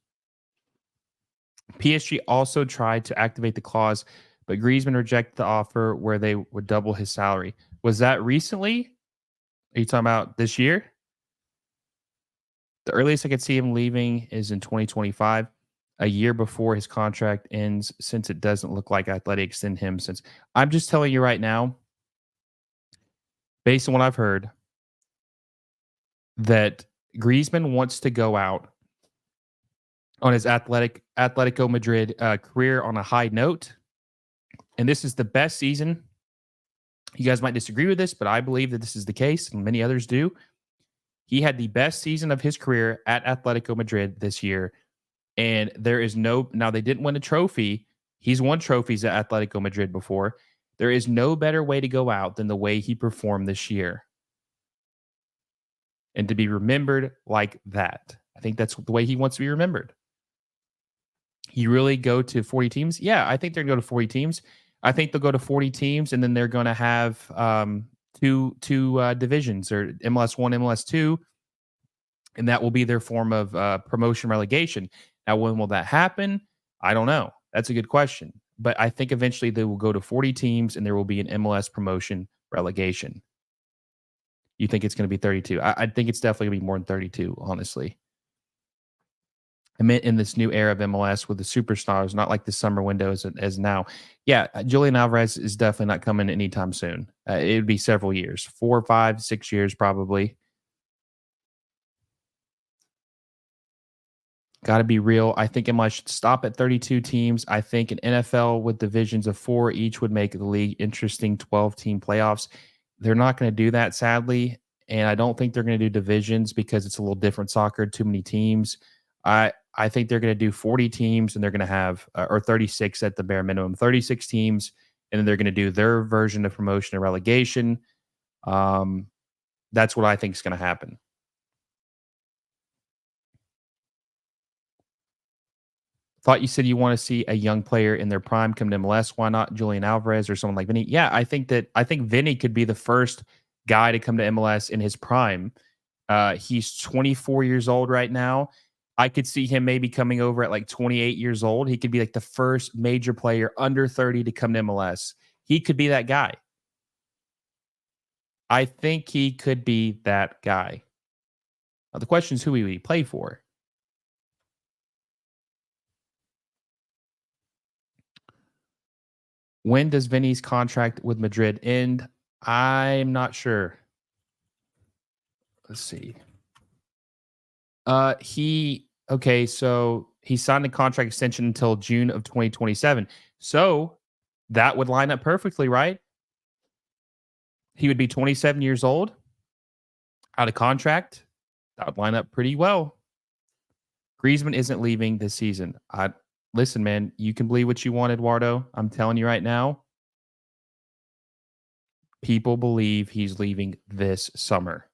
PSG also tried to activate the clause, but Griezmann rejected the offer where they would double his salary. Was that recently? Are you talking about this year? The earliest I could see him leaving is in 2025, a year before his contract ends, since it doesn't look like Athletic extend him. Since I'm just telling you right now, based on what I've heard, that Griezmann wants to go out on his Atletico Madrid career on a high note, and this is the best season. You guys might disagree with this, but I believe that this is the case, and many others do. He had the best season of his career at Atletico Madrid this year, and there is no. Now they didn't win a trophy. He's won trophies at Atletico Madrid before. There is no better way to go out than the way he performed this year, and to be remembered like that. I think that's the way he wants to be remembered. You really go to 40 teams? Yeah, I think they're going to go to 40 teams. I think they'll go to 40 teams, and then they're going to have two divisions, or MLS 1, MLS 2, and that will be their form of promotion relegation. Now, when will that happen? I don't know. That's a good question. But I think eventually they will go to 40 teams, and there will be an MLS promotion relegation. You think it's going to be 32? I think it's definitely going to be more than 32, honestly. I meant in this new era of MLS with the superstars, not like the summer window as now. Yeah, Julian Alvarez is definitely not coming anytime soon. It would be several years, 4, 5, 6 years probably. Got to be real. I think MLS should stop at 32 teams. I think an NFL with divisions of 4 each would make the league interesting 12-team playoffs. They're not going to do that, sadly. And I don't think they're going to do divisions because it's a little different soccer, too many teams. I think they're going to do 40 teams, and they're going to have, or 36 at the bare minimum, 36 teams, and then they're going to do their version of promotion and relegation. That's what I think is going to happen. Thought you said you want to see a young player in their prime come to MLS. Why not Julian Alvarez or someone like Vinny? Yeah, I think Vinny could be the first guy to come to MLS in his prime. He's 24 years old right now. I could see him maybe coming over at like 28 years old. He could be like the first major player under 30 to come to MLS. He could be that guy. I think he could be that guy. Now, the question is who he would play for. When does Vinny's contract with Madrid end? I'm not sure. Let's see. So he signed a contract extension until June of 2027. So that would line up perfectly, right? He would be 27 years old, out of contract. That would line up pretty well. Griezmann isn't leaving this season. Listen, man, you can believe what you want, Eduardo. I'm telling you right now, people believe he's leaving this summer.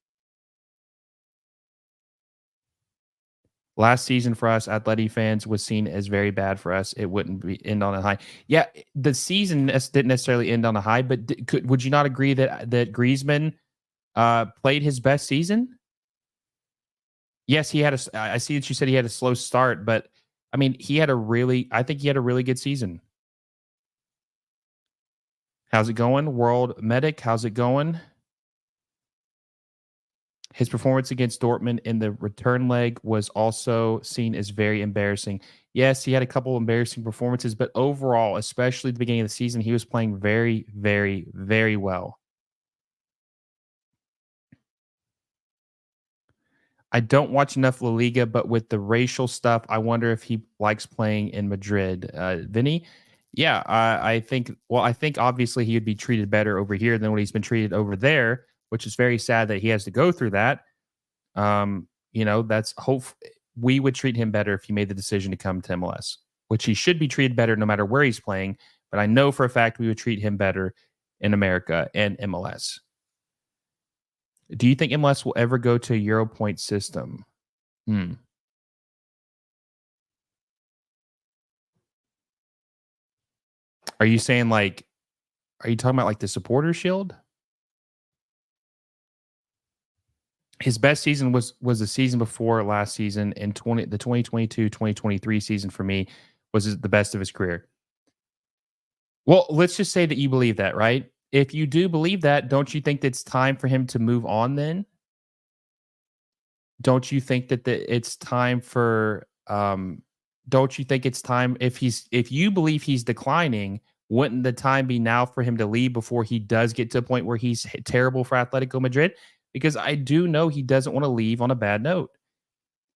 Last season for us Atleti fans was seen as very bad for us. It wouldn't end on a high. Yeah, the season didn't necessarily end on a high, but would you not agree that Griezmann played his best season? Yes, he had I see that you said he had a slow start, but I mean, I think he had a really good season. How's it going? World Medic, how's it going? His performance against Dortmund in the return leg was also seen as very embarrassing. Yes, he had a couple embarrassing performances, but overall, especially at the beginning of the season, he was playing very, very, very well. I don't watch enough La Liga, but with the racial stuff, I wonder if he likes playing in Madrid. Vinny, yeah, I think obviously he would be treated better over here than what he's been treated over there, which is very sad that he has to go through that. That's hope we would treat him better if he made the decision to come to MLS, which he should be treated better no matter where he's playing. But I know for a fact we would treat him better in America and MLS. Do you think MLS will ever go to a Euro point system? Are you saying are you talking about like the supporter shield? His best season was the season before last season, and the 2022-2023 season for me was the best of his career. Well, let's just say that you believe that, right? If you do believe that, don't you think it's time for him to move on then? Don't you think that it's time for don't you think it's time if you believe he's declining, wouldn't the time be now for him to leave before he does get to a point where he's terrible for Atletico Madrid? because I do know he doesn't want to leave on a bad note.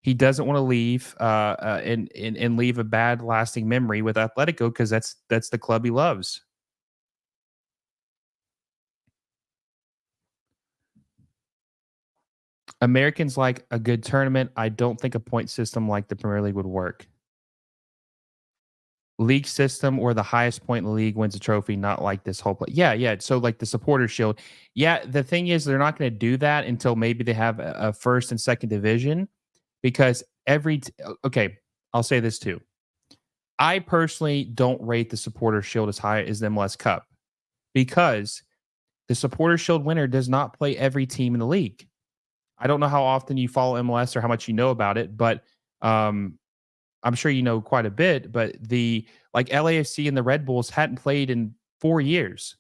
He doesn't want to leave and leave a bad lasting memory with Atletico because that's the club he loves. Americans like a good tournament. I don't think a point system like the Premier League would work. League system or the highest point in the league wins a trophy, not like this whole play. Yeah, yeah. So like the supporter shield. Yeah, the thing is they're not going to do that until maybe they have a first and second division because okay, I'll say this too. I personally don't rate the supporter shield as high as the MLS Cup because the supporter shield winner does not play every team in the league. I don't know how often you follow MLS or how much you know about it, but um, I'm sure you know quite a bit. But the like LAFC and the Red Bulls hadn't played in 4 years.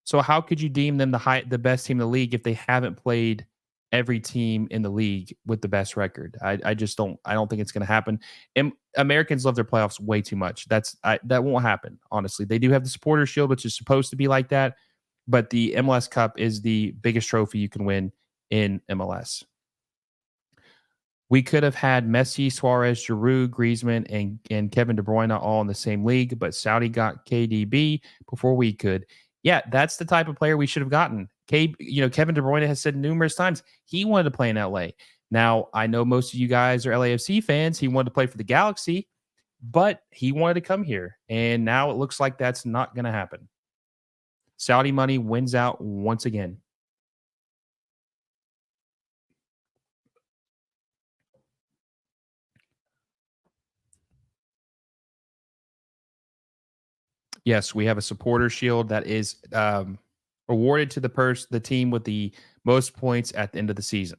So how could you deem them the best team in the league if they haven't played every team in the league with the best record? I just don't think it's going to happen. And Americans love their playoffs way too much. That won't happen. Honestly, they do have the supporter shield, which is supposed to be like that, but the MLS Cup is the biggest trophy you can win in MLS. We could have had Messi, Suarez, Giroud, Griezmann, and Kevin De Bruyne all in the same league, but Saudi got KDB before we could. Yeah, that's the type of player we should have gotten. Kevin De Bruyne has said numerous times he wanted to play in LA. Now, I know most of you guys are LAFC fans. He wanted to play for the Galaxy, but he wanted to come here. And now it looks like that's not going to happen. Saudi money wins out once again. Yes, we have a supporter shield that is awarded to the team with the most points at the end of the season.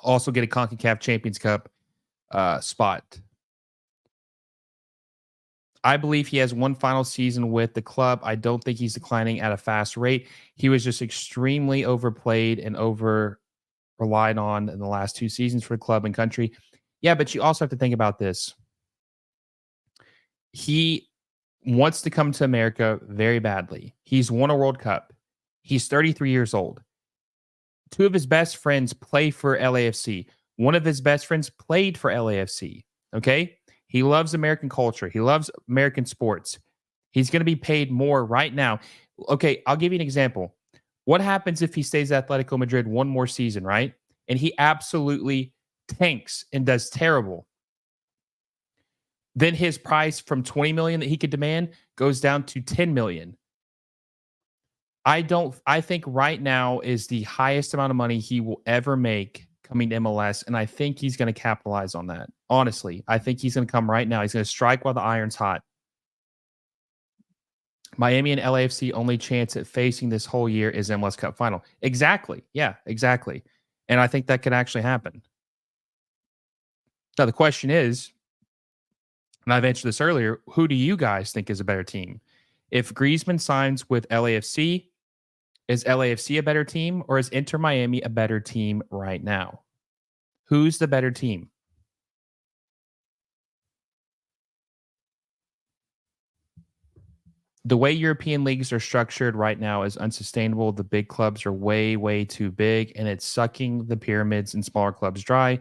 Also get a CONCACAF Champions Cup spot. I believe he has one final season with the club. I don't think he's declining at a fast rate. He was just extremely overplayed and over relied on in the last 2 seasons for the club and country. Yeah, but you also have to think about this. He wants to come to America very badly. He's won a World Cup. He's 33 years old. Two of his best friends play for LAFC. One of his best friends played for LAFC. Okay. He loves American culture. He loves American sports. He's going to be paid more right now. Okay. I'll give you an example. What happens if he stays at Atletico Madrid one more season, right? And he absolutely tanks and does terrible. Then his price from 20 million that he could demand goes down to 10 million. I think right now is the highest amount of money he will ever make coming to MLS. And I think he's going to capitalize on that. Honestly, I think he's going to come right now. He's going to strike while the iron's hot. Miami and LAFC only chance at facing this whole year is MLS Cup final. Exactly. Yeah, exactly. And I think that could actually happen. Now, the question is, and I've answered this earlier, who do you guys think is a better team? If Griezmann signs with LAFC, is LAFC a better team or is Inter Miami a better team right now? Who's the better team? The way European leagues are structured right now is unsustainable. The big clubs are way, way too big, and it's sucking the pyramids and smaller clubs dry.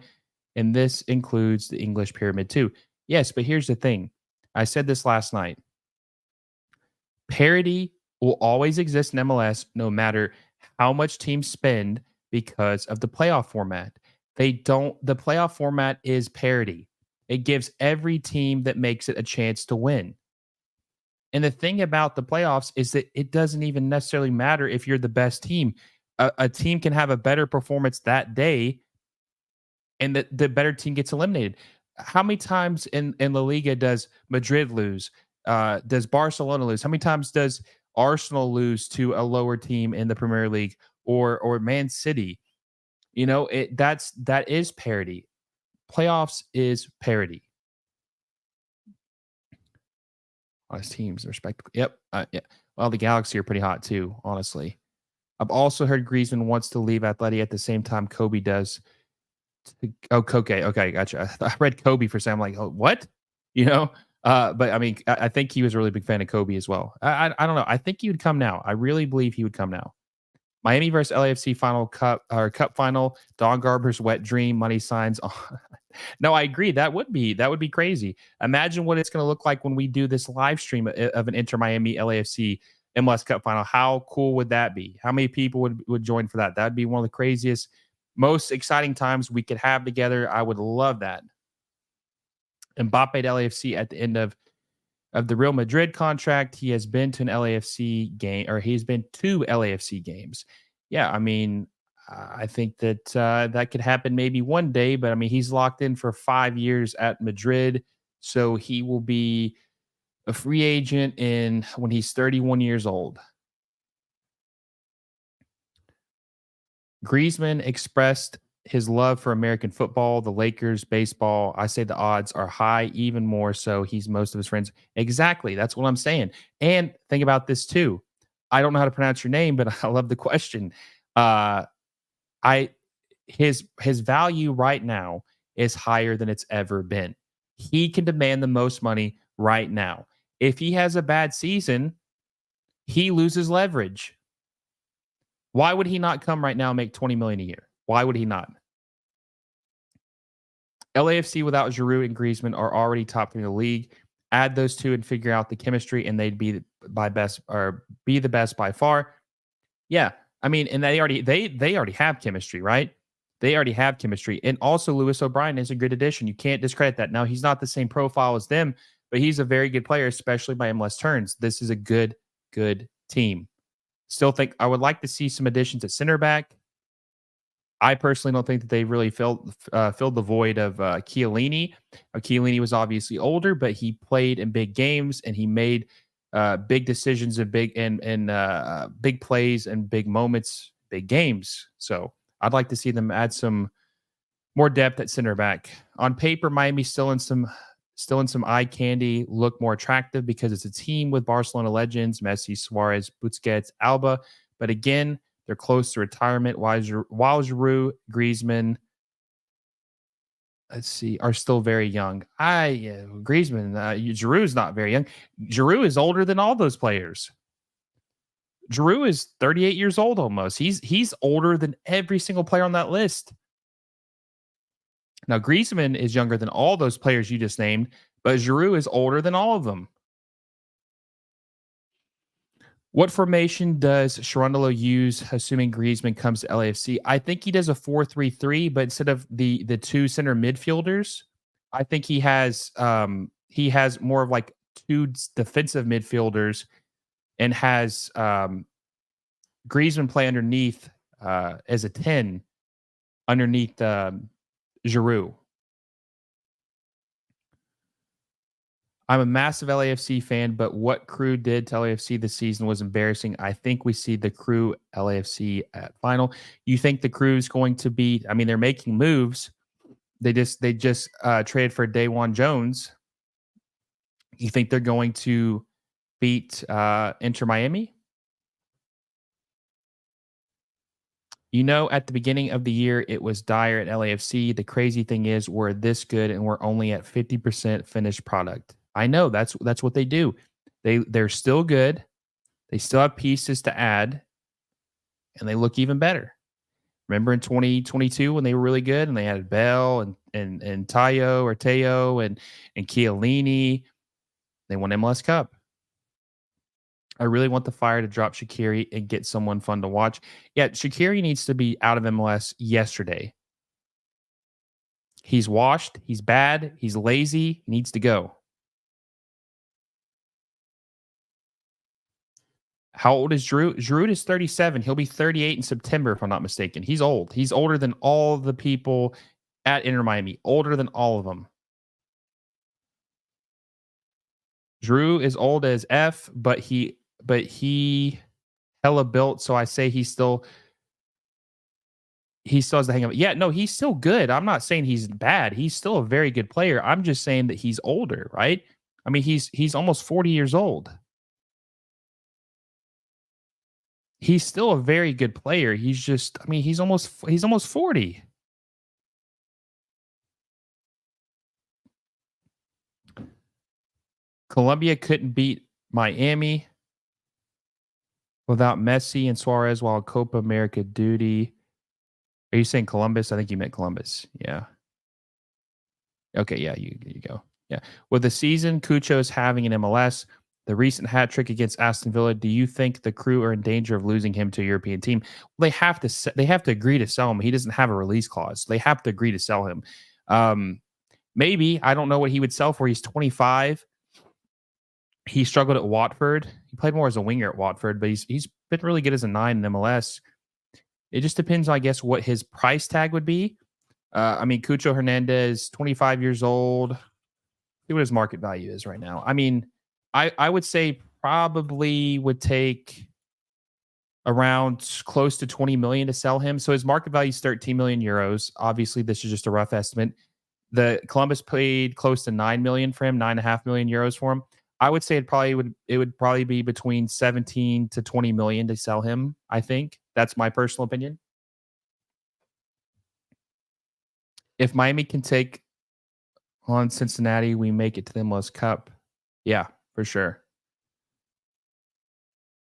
And this includes the English pyramid too. Yes, but here's the thing. I said this last night. Parity will always exist in MLS no matter how much teams spend because of the playoff format. The playoff format is parity. It gives every team that makes it a chance to win. And the thing about the playoffs is that it doesn't even necessarily matter if you're the best team. A team can have a better performance that day and the better team gets eliminated. How many times in La Liga does Madrid lose? Does Barcelona lose? How many times does Arsenal lose to a lower team in the Premier League or Man City? You know, that is parity. Playoffs is parity. Honest teams, respectable. Yep. Yeah. Well, the Galaxy are pretty hot too, honestly. I've also heard Griezmann wants to leave Atleti at the same time Kobe does. Oh, Koke. Okay, gotcha. I read Kobe for some. I'm like, oh, what? You know? But I mean, I think he was a really big fan of Kobe as well. I don't know. I think he would come now. I really believe he would come now. Miami versus LAFC final cup or cup final. Don Garber's wet dream. Money signs. No, I agree. That would be crazy. Imagine what it's going to look like when we do this live stream of an Inter Miami LAFC MLS Cup final. How cool would that be? How many people would join for that? That'd be one of the craziest, most exciting times we could have together. I would love that. Mbappe at LAFC at the end of the Real Madrid contract. He has been to an LAFC game, or he's been to LAFC games. Yeah, I mean, I think that that could happen maybe one day, but I mean, he's locked in for 5 years at Madrid, so he will be a free agent in when he's 31 years old. Griezmann expressed his love for American football, the Lakers, baseball. I say the odds are high, even more so. He's most of his friends. Exactly. That's what I'm saying. And think about this too. I don't know how to pronounce your name, but I love the question. Uh, I his value right now is higher than it's ever been. He can demand the most money right now. If he has a bad season, he loses leverage. Why would he not come right now and make 20 million a year? Why would he not? LAFC without Giroud and Griezmann are already top 3 in the league. Add those two and figure out the chemistry, and they'd be by best or be the best by far. Yeah, I mean, and they already have chemistry, right? They already have chemistry, and also Lewis O'Brien is a good addition. You can't discredit that. Now he's not the same profile as them, but he's a very good player, especially by MLS turns. This is a good team. Still think I would like to see some additions at center back. I personally don't think that they really filled the void of Chiellini. Chiellini was obviously older, but he played in big games and he made big decisions and big plays and big moments, big games. So I'd like to see them add some more depth at center back. On paper, Miami still in some eye candy, look more attractive because it's a team with Barcelona legends, Messi, Suarez, Busquets, Alba. But again, they're close to retirement. While Giroud, Griezmann, let's see, are still very young. Griezmann, Giroud's not very young. Giroud is older than all those players. Giroud is 38 years old almost. He's older than every single player on that list. Now Griezmann is younger than all those players you just named, but Giroud is older than all of them. What formation does Sharundalo use, assuming Griezmann comes to LAFC? I think he does a 4-3-3, but instead of the two center midfielders, I think he has more of like two defensive midfielders and has Griezmann play underneath as a 10 underneath Giroud. I'm a massive LAFC fan, but what Crew did to LAFC this season was embarrassing. I think we see the Crew LAFC at final. You think the Crew's going to be? I mean, they're making moves. They just traded for Daewon Jones. You think they're going to beat Inter Miami? At the beginning of the year, it was dire at LAFC. The crazy thing is, we're this good and we're only at 50% finished product. I know that's what they do. They're still good. They still have pieces to add, and they look even better. Remember in 2022 when they were really good and they had Bell and Tayo or Teo and Chiellini, they won MLS Cup. I really want the Fire to drop Shaqiri and get someone fun to watch. Yeah, Shaqiri needs to be out of MLS yesterday. He's washed. He's bad. He's lazy. He needs to go. How old is Giroud? Giroud is 37. He'll be 38 in September, if I'm not mistaken. He's old. He's older than all the people at Inter Miami. Older than all of them. Giroud is old as F, but he hella built. So I say he still has the hang of it. Yeah, no, he's still good. I'm not saying he's bad. He's still a very good player. I'm just saying that he's older, right? I mean, he's almost 40 years old. He's still a very good player. He's just, I mean, he's almost 40. Colombia couldn't beat Miami. Without Messi and Suarez while Copa America duty. Are you saying Columbus? I think you meant Columbus. Yeah. Okay, yeah, you go. Yeah. With the season Cucho is having in MLS, the recent hat trick against Aston Villa, do you think the crew are in danger of losing him to a European team? Well, they have to agree to sell him. He doesn't have a release clause. They have to agree to sell him. Um, maybe I don't know what he would sell for. He's 25. He struggled at Watford. He played more as a winger at Watford, but he's been really good as a 9 in MLS. It just depends, I guess, what his price tag would be. I mean, Cucho Hernandez, 25 years old. See what his market value is right now. I mean, I would say probably would take around close to 20 million to sell him. So his market value is 13 million euros. Obviously, this is just a rough estimate. The Columbus paid close to 9 million for him, 9.5 million euros for him. I would say it would probably be between 17 to 20 million to sell him. I think that's my personal opinion. If Miami can take on Cincinnati, we make it to the MLS Cup. Yeah, for sure.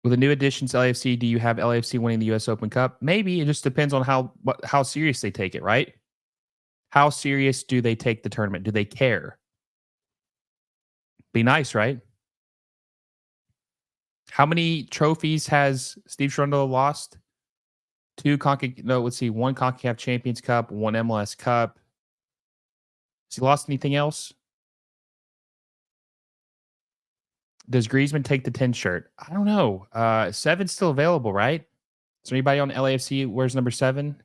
With the new additions to LAFC, do you have LAFC winning the US Open Cup? Maybe. It just depends on how serious they take it, right? How serious do they take the tournament? Do they care? Be nice, right? How many trophies has Steve Cherundolo lost? Let's see, one CONCACAF Champions Cup, one MLS Cup. Has he lost anything else? Does Griezmann take the 10 shirt? I don't know. 7's still available, right? Is there anybody on LAFC wears number 7?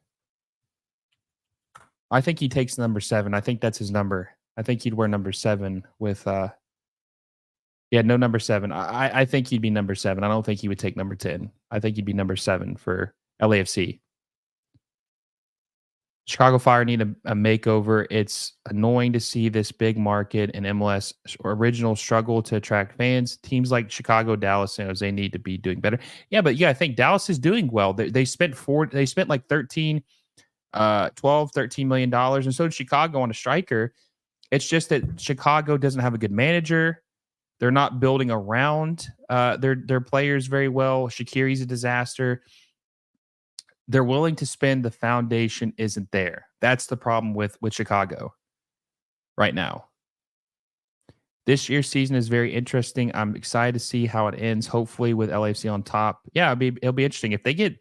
I think he takes number 7. I think that's his number. I think he'd wear number 7 with yeah, no number 7. I think he'd be number 7. I don't think he would take number 10. I think he'd be number 7 for LAFC. Chicago Fire need a makeover. It's annoying to see this big market and MLS original struggle to attract fans. Teams like Chicago, Dallas, and Jose need to be doing better. Yeah, but yeah, I think Dallas is doing well. They spent like 13 million dollars, and so did Chicago on a striker. It's just that Chicago doesn't have a good manager. They're not building around their players very well. Shaqiri's a disaster. They're willing to spend. The foundation isn't there. That's the problem with Chicago right now. This year's season is very interesting. I'm excited to see how it ends. Hopefully, with LAFC on top. Yeah, it'll be interesting if they get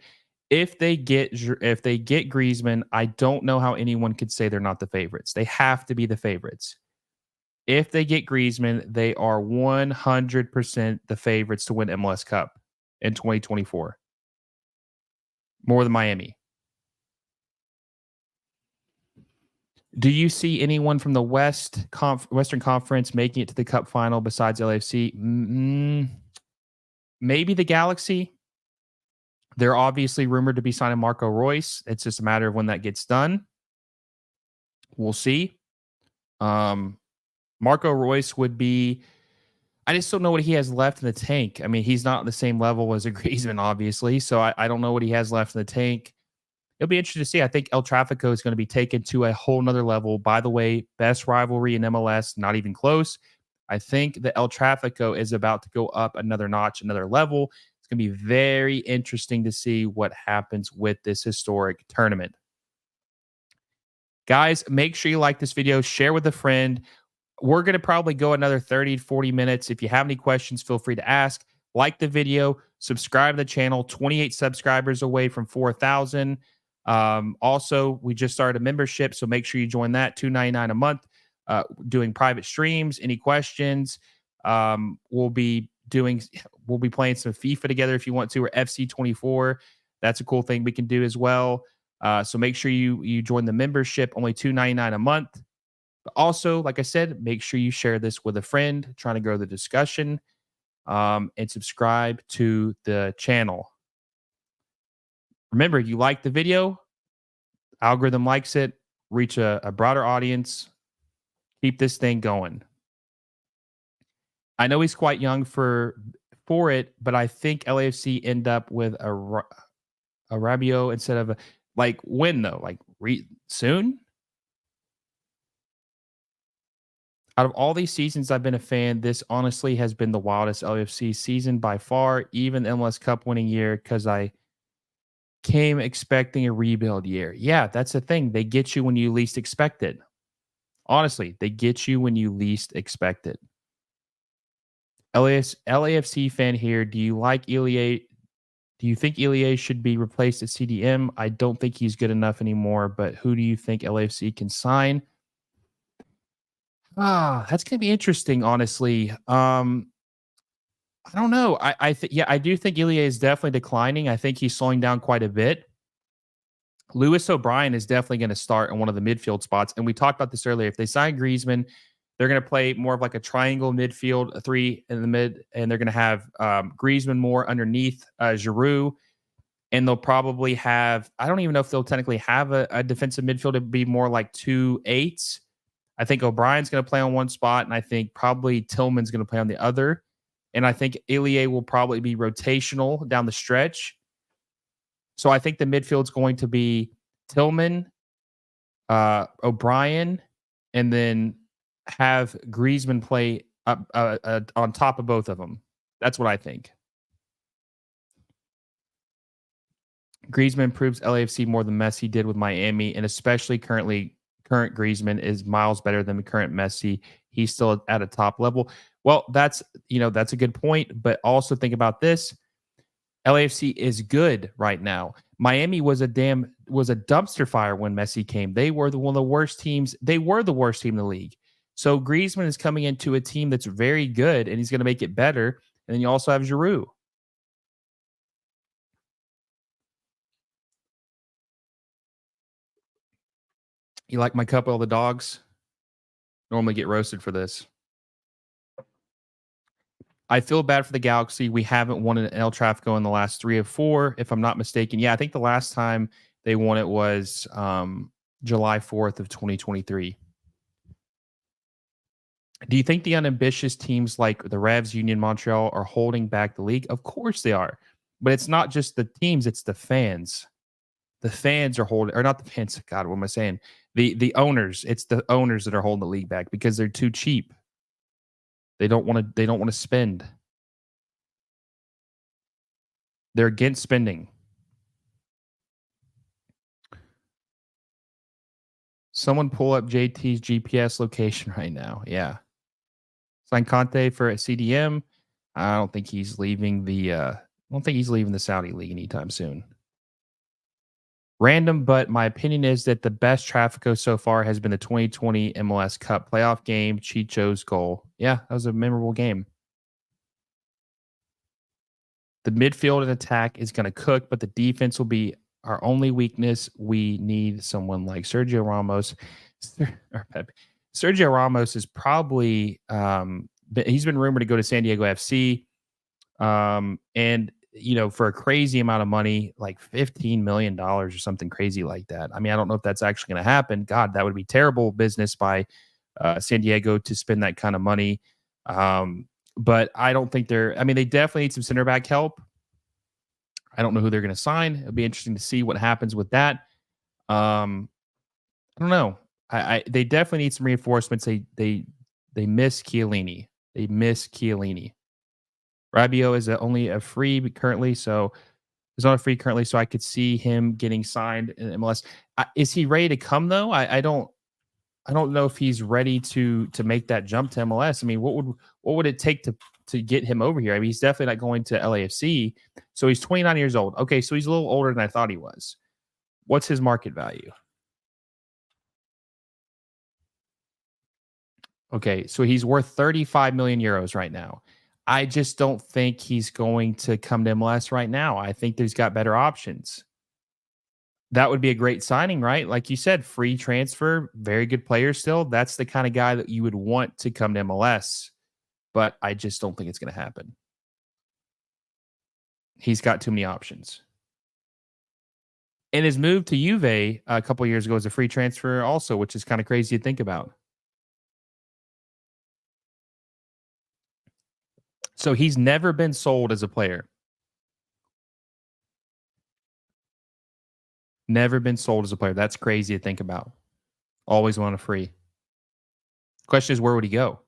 Griezmann. I don't know how anyone could say they're not the favorites. They have to be the favorites. If they get Griezmann, they are 100% the favorites to win MLS Cup in 2024. More than Miami. Do you see anyone from the Western Conference making it to the Cup final besides LAFC? Maybe the Galaxy. They're obviously rumored to be signing Marco Reus. It's just a matter of when that gets done. We'll see. Marco Reus would be. I just don't know what he has left in the tank. I mean, he's not on the same level as a Griezmann, obviously. So I don't know what he has left in the tank. It'll be interesting to see. I think El Tráfico is going to be taken to a whole nother level. By the way, best rivalry in MLS, not even close. I think the El Tráfico is about to go up another notch, another level. It's going to be very interesting to see what happens with this historic tournament. Guys, make sure you like this video, share with a friend. We're going to probably go another 30 to 40 minutes. If you have any questions, feel free to ask. Like the video, subscribe to the channel. 28 subscribers away from 4,000. Also, we just started a membership, so make sure you join that. $2.99 a month. Doing private streams. Any questions? We'll be playing some FIFA together if you want to, or FC24. That's a cool thing we can do as well. So make sure you join the membership. Only $2.99 a month. But also, like I said, make sure you share this with a friend, trying to grow the discussion, and subscribe to the channel. Remember, you like the video, algorithm likes it, reach a broader audience, keep this thing going. I know he's quite young for it, but I think LAFC end up with a Rabiot instead of when though? Soon? Out of all these seasons I've been a fan, this honestly has been the wildest LAFC season by far, even the MLS Cup winning year, because I came expecting a rebuild year. Yeah, that's the thing. They get you when you least expect it. Honestly, they get you when you least expect it. LAFC fan here. Do you like Ilie? Do you think Ilie should be replaced at CDM? I don't think he's good enough anymore, but who do you think LAFC can sign? That's gonna be interesting, honestly. I don't know. I think yeah, I do think Ilie is definitely declining. I think he's slowing down quite a bit. Lewis O'Brien is definitely going to start in one of the midfield spots. And we talked about this earlier. If they sign Griezmann, they're going to play more of like a triangle midfield, a three in the mid, and they're going to have Griezmann more underneath Giroud. And they'll probably have, I don't even know if they'll technically have a defensive midfield. It'd be more like 2 8s. I think O'Brien's going to play on one spot, and I think probably Tillman's going to play on the other. And I think Ilie will probably be rotational down the stretch. So I think the midfield's going to be Tillman, O'Brien, and then have Griezmann play up on top of both of them. That's what I think. Griezmann proves LAFC more than Messi did with Miami, and especially current Griezmann is miles better than the current Messi. He's still at a top level. Well, that's a good point, but also think about this. LAFC is good right now. Miami was a dumpster fire when Messi came. They were one of the worst teams. They were the worst team in the league. So Griezmann is coming into a team that's very good, and he's going to make it better. And then you also have Giroud. You like my couple of the dogs? Normally get roasted for this. I feel bad for the Galaxy. We haven't won an El Trafico in the last 3 or 4, if I'm not mistaken. Yeah, I think the last time they won it was July 4th of 2023. Do you think the unambitious teams like the Revs, Union Montreal are holding back the league? Of course they are. But it's not just the teams, it's the fans. The fans are holding, or not the fans. God, what am I saying? The owners. It's the owners that are holding the league back because they're too cheap. They don't want to. They don't want to spend. They're against spending. Someone pull up JT's GPS location right now. Yeah, sign Conte for a CDM. I don't think he's leaving the. I don't think he's leaving the Saudi league anytime soon. Random, but my opinion is that the best Trafico so far has been the 2020 MLS Cup playoff game, Chicho's goal. Yeah, that was a memorable game. The midfield and attack is going to cook, but the defense will be our only weakness. We need someone like Sergio Ramos. Sergio Ramos is probably he's been rumored to go to San Diego FC. And for a crazy amount of money, like $15 million or something crazy like that. I mean, I don't know if that's actually going to happen. God, that would be terrible business by San Diego to spend that kind of money. But I don't think I mean, they definitely need some center back help. I don't know who they're going to sign. It'll be interesting to see what happens with that. I don't know. They definitely need some reinforcements. They miss Chiellini. They miss Chiellini. Rabiot is only a free currently, so he's not a free currently. So I could see him getting signed in MLS. Is he ready to come though? I don't know if he's ready to make that jump to MLS. I mean, what would it take to get him over here? I mean, he's definitely not going to LAFC. So he's 29 years old. Okay, so he's a little older than I thought he was. What's his market value? Okay, so he's worth 35 million euros right now. I just don't think he's going to come to MLS right now. I think he's got better options. That would be a great signing, right? Like you said, free transfer, very good player still. That's the kind of guy that you would want to come to MLS, but I just don't think it's going to happen. He's got too many options. And his move to Juve a couple of years ago was a free transfer also, which is kind of crazy to think about. So he's never been sold as a player. Never been sold as a player. That's crazy to think about. Always want a free. Question is, where would he go?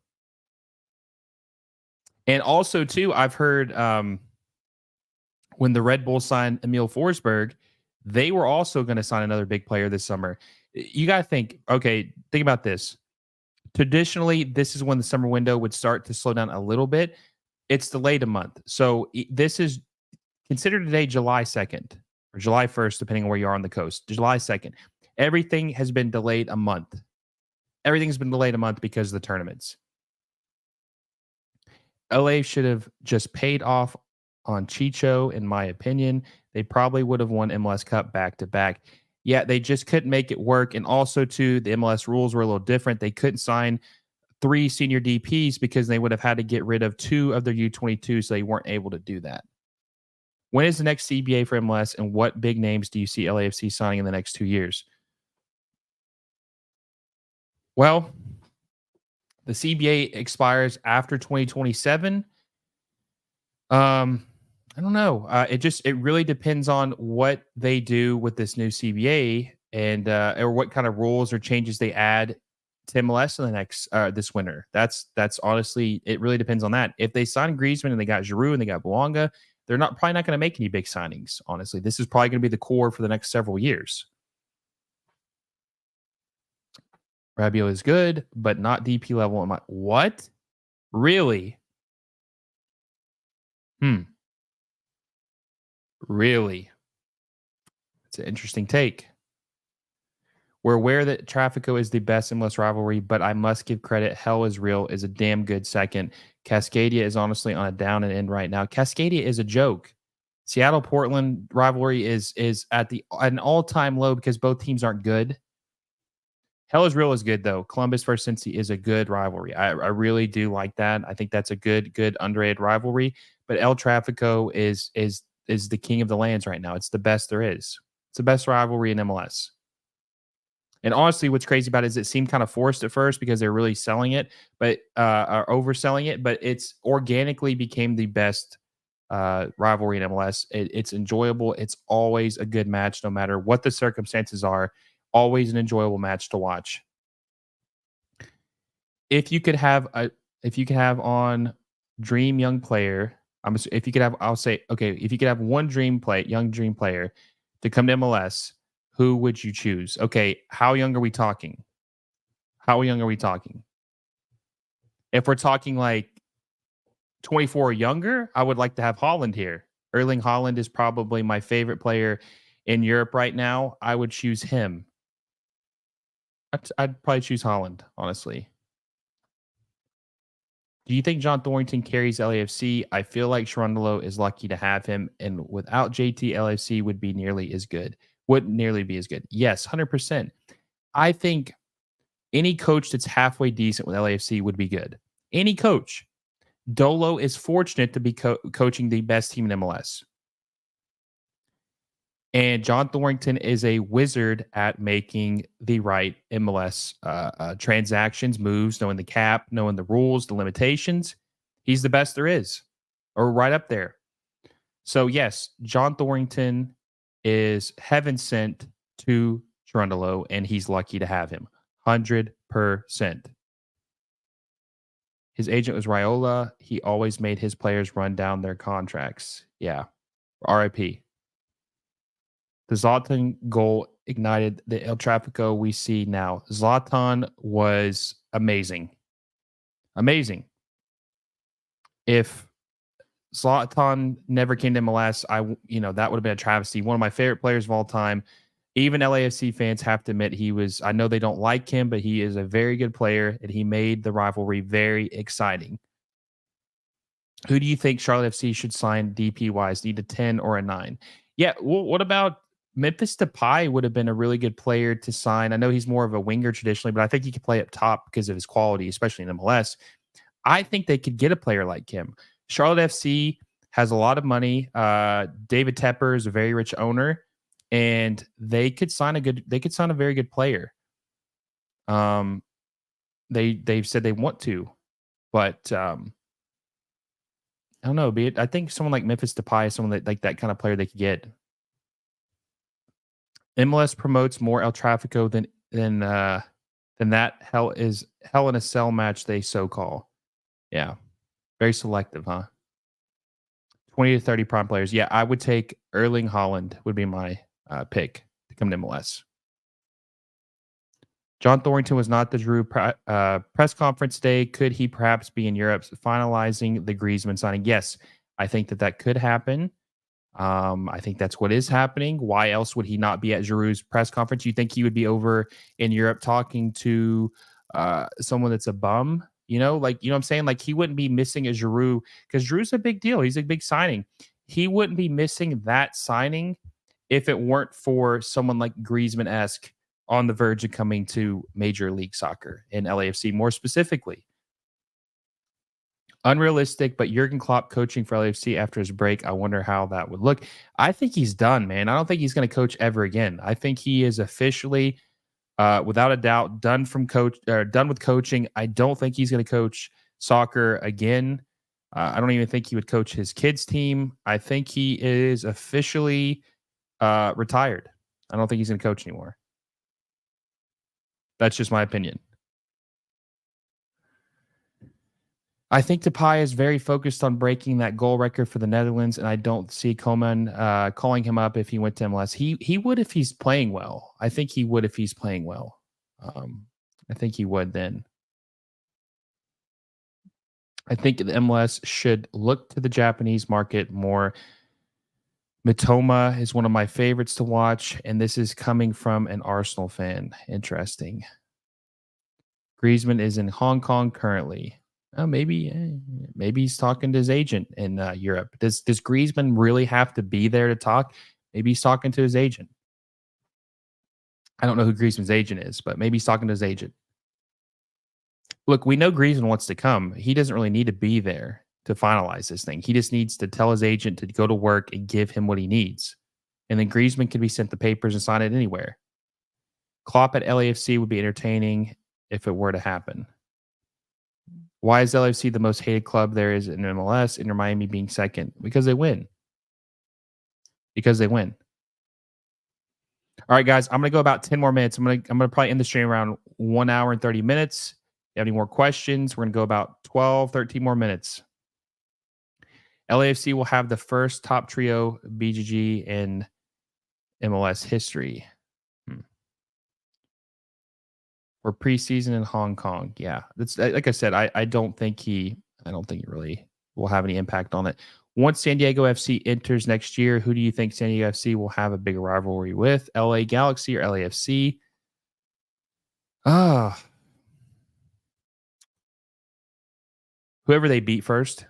And also, too, I've heard when the Red Bulls signed Emil Forsberg, they were also going to sign another big player this summer. You got to think, okay, think about this. Traditionally, this is when the summer window would start to slow down a little bit. It's delayed a month. So this is considered today July 2nd or July 1st, depending on where you are on the coast. July 2nd. Everything has been delayed a month. Everything's been delayed a month because of the tournaments. LA should have just paid off on Chicho, in my opinion. They probably would have won MLS Cup back to back. Yeah, they just couldn't make it work. And also, too, the MLS rules were a little different. They couldn't sign 3 senior DPs because they would have had to get rid of 2 of their U22, so they weren't able to do that. When is the next CBA for MLS, and what big names do you see LAFC signing in the next 2 years? Well, the CBA expires after 2027. I don't know. It really depends on what they do with this new CBA and or what kind of rules or changes they add to MLS in the next this winter. That's honestly, it really depends on that. If they sign Griezmann and they got Giroud and they got Bouanga, they're probably not going to make any big signings. Honestly, this is probably going to be the core for the next several years. Rabiot is good, but not DP level. I'm like, what? Really? Really? It's an interesting take. We're aware that Trafico is the best MLS rivalry, but I must give credit. Hell is Real is a damn good second. Cascadia is honestly on a down and end right now. Cascadia is a joke. Seattle Portland rivalry is at an all-time low because both teams aren't good. Hell is Real is good though. Columbus versus Cincy is a good rivalry. I really do like that. I think that's a good underrated rivalry. But El Trafico is the king of the lands right now. It's the best there is. It's the best rivalry in MLS. And honestly, what's crazy about it is it seemed kind of forced at first because they're really selling it, but are overselling it. But it's organically became the best rivalry in MLS. It's enjoyable. It's always a good match, no matter what the circumstances are. Always an enjoyable match to watch. If you could have on dream young player, if you could have, I'll say, okay, if you could have one young dream player to come to MLS, who would you choose? Okay, how young are we talking? How young are we talking? If we're talking like 24 or younger, I would like to have Holland here. Erling Haaland is probably my favorite player in Europe right now. I would choose him. I'd probably choose Holland, honestly. Do you think John Thornton carries LAFC? I feel like Ronaldo is lucky to have him, and without JT, LAFC would be nearly as good. Wouldn't nearly be as good. Yes, 100%. I think any coach that's halfway decent with LAFC would be good. Any coach. Dolo is fortunate to be coaching the best team in MLS. And John Thornton is a wizard at making the right MLS transactions, moves, knowing the cap, knowing the rules, the limitations. He's the best there is, or right up there. So, yes, John Thornton is heaven sent to Trundalo, and he's lucky to have him. 100%. His agent was Raiola. He always made his players run down their contracts. Yeah. RIP. The Zlatan goal ignited the El Trafico we see now. Zlatan was amazing. Amazing. If Zlatan never came to MLS, that would have been a travesty. One of my favorite players of all time. Even LAFC fans have to admit I know they don't like him, but he is a very good player, and he made the rivalry very exciting. Who do you think Charlotte FC should sign DP-wise? Need a 10 or a 9? Yeah, well, what about Memphis Depay would have been a really good player to sign. I know he's more of a winger traditionally, but I think he could play up top because of his quality, especially in MLS. I think they could get a player like him. Charlotte FC has a lot of money. David Tepper is a very rich owner, and they could sign a very good player. They've said they want to, but I don't know. I think someone like Memphis Depay is someone that kind of player they could get. MLS promotes more El Trafico than then that hell in a cell match they so call. Yeah. Very selective, huh? 20 to 30 prime players. Yeah, I would take Erling Haaland would be my pick to come to MLS. John Thornton was not the press conference today. Could he perhaps be in Europe finalizing the Griezmann signing? Yes, I think that could happen. I think that's what is happening. Why else would he not be at Giroud's press conference? You think he would be over in Europe talking to someone that's a bum? You know what I'm saying? Like he wouldn't be missing a Giroud because Giroud's a big deal. He's a big signing. He wouldn't be missing that signing if it weren't for someone like Griezmann esque on the verge of coming to Major League Soccer in LAFC, more specifically. Unrealistic, but Jurgen Klopp coaching for LAFC after his break. I wonder how that would look. I think he's done, man. I don't think he's going to coach ever again. I think he is officially, without a doubt, done with coaching. I don't think he's going to coach soccer again. I don't even think he would coach his kids' team. I think he is officially retired. I don't think he's going to coach anymore. That's just my opinion. I think Depay is very focused on breaking that goal record for the Netherlands, and I don't see Coman calling him up if he went to MLS. He would if he's playing well. I think he would if he's playing well. I think he would then. I think the MLS should look to the Japanese market more. Mitoma is one of my favorites to watch, and this is coming from an Arsenal fan. Interesting. Griezmann is in Hong Kong currently. Maybe he's talking to his agent in Europe. Does Griezmann really have to be there to talk? Maybe he's talking to his agent. I don't know who Griezmann's agent is, but maybe he's talking to his agent. Look, we know Griezmann wants to come. He doesn't really need to be there to finalize this thing. He just needs to tell his agent to go to work and give him what he needs. And then Griezmann can be sent the papers and sign it anywhere. Klopp at LAFC would be entertaining if it were to happen. Why is LAFC the most hated club there is in MLS, Inter Miami being second? Because they win. Because they win. All right, guys, I'm going to go about 10 more minutes. I'm going to probably end the stream around 1 hour and 30 minutes. If you have any more questions, we're going to go about 12, 13 more minutes. LAFC will have the first top trio BGG in MLS history. For preseason in Hong Kong. Yeah. That's like I said, I don't think he really will have any impact on it. Once San Diego FC enters next year, who do you think San Diego FC will have a bigger rivalry with? LA Galaxy or LAFC? Whoever they beat first.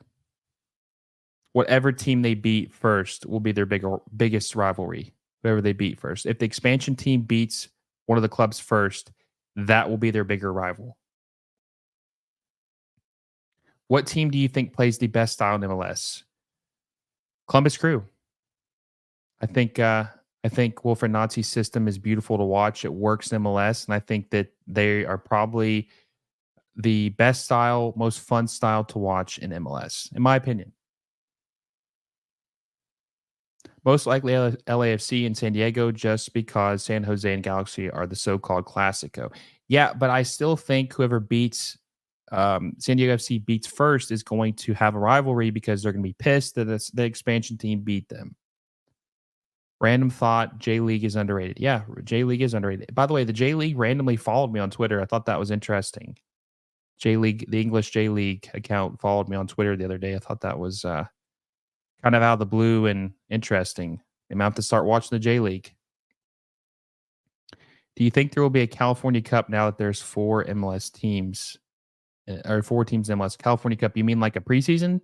Whatever team they beat first will be their biggest rivalry. Whoever they beat first. If the expansion team beats one of the clubs first, that will be their bigger rival. What team do you think plays the best style in MLS? Columbus Crew. I think Wilfred Nazi's system is beautiful to watch. It works in MLS, and I think that they are probably the best style, most fun style to watch in MLS, in my opinion. Most likely LAFC and San Diego, just because San Jose and Galaxy are the so-called Classico. Yeah, but I still think whoever beats San Diego FC beats first is going to have a rivalry because they're going to be pissed that the expansion team beat them. Random thought, J-League is underrated. Yeah, J-League is underrated. By the way, the J-League randomly followed me on Twitter. I thought that was interesting. J-League, the English J-League account followed me on Twitter the other day. I thought that was kind of out of the blue and interesting. They might have to start watching the J-League. Do you think there will be a California Cup now that there's 4 MLS teams? Or 4 teams in MLS. California Cup, you mean like a preseason?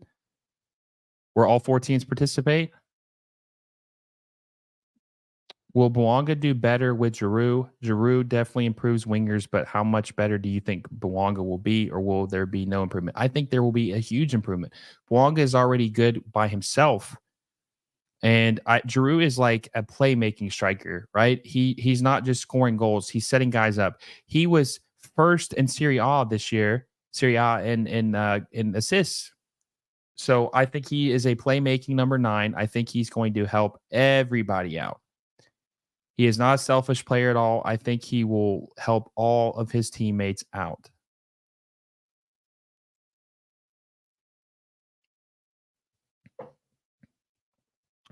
Where all 4 teams participate? Will Bouanga do better with Giroud? Giroud definitely improves wingers, but how much better do you think Bouanga will be, or will there be no improvement? I think there will be a huge improvement. Bouanga is already good by himself, and Giroud is like a playmaking striker, right? He's not just scoring goals; he's setting guys up. He was first in Serie A this year, Serie A in assists. So I think he is a playmaking number 9. I think he's going to help everybody out. He is not a selfish player at all. I think he will help all of his teammates out.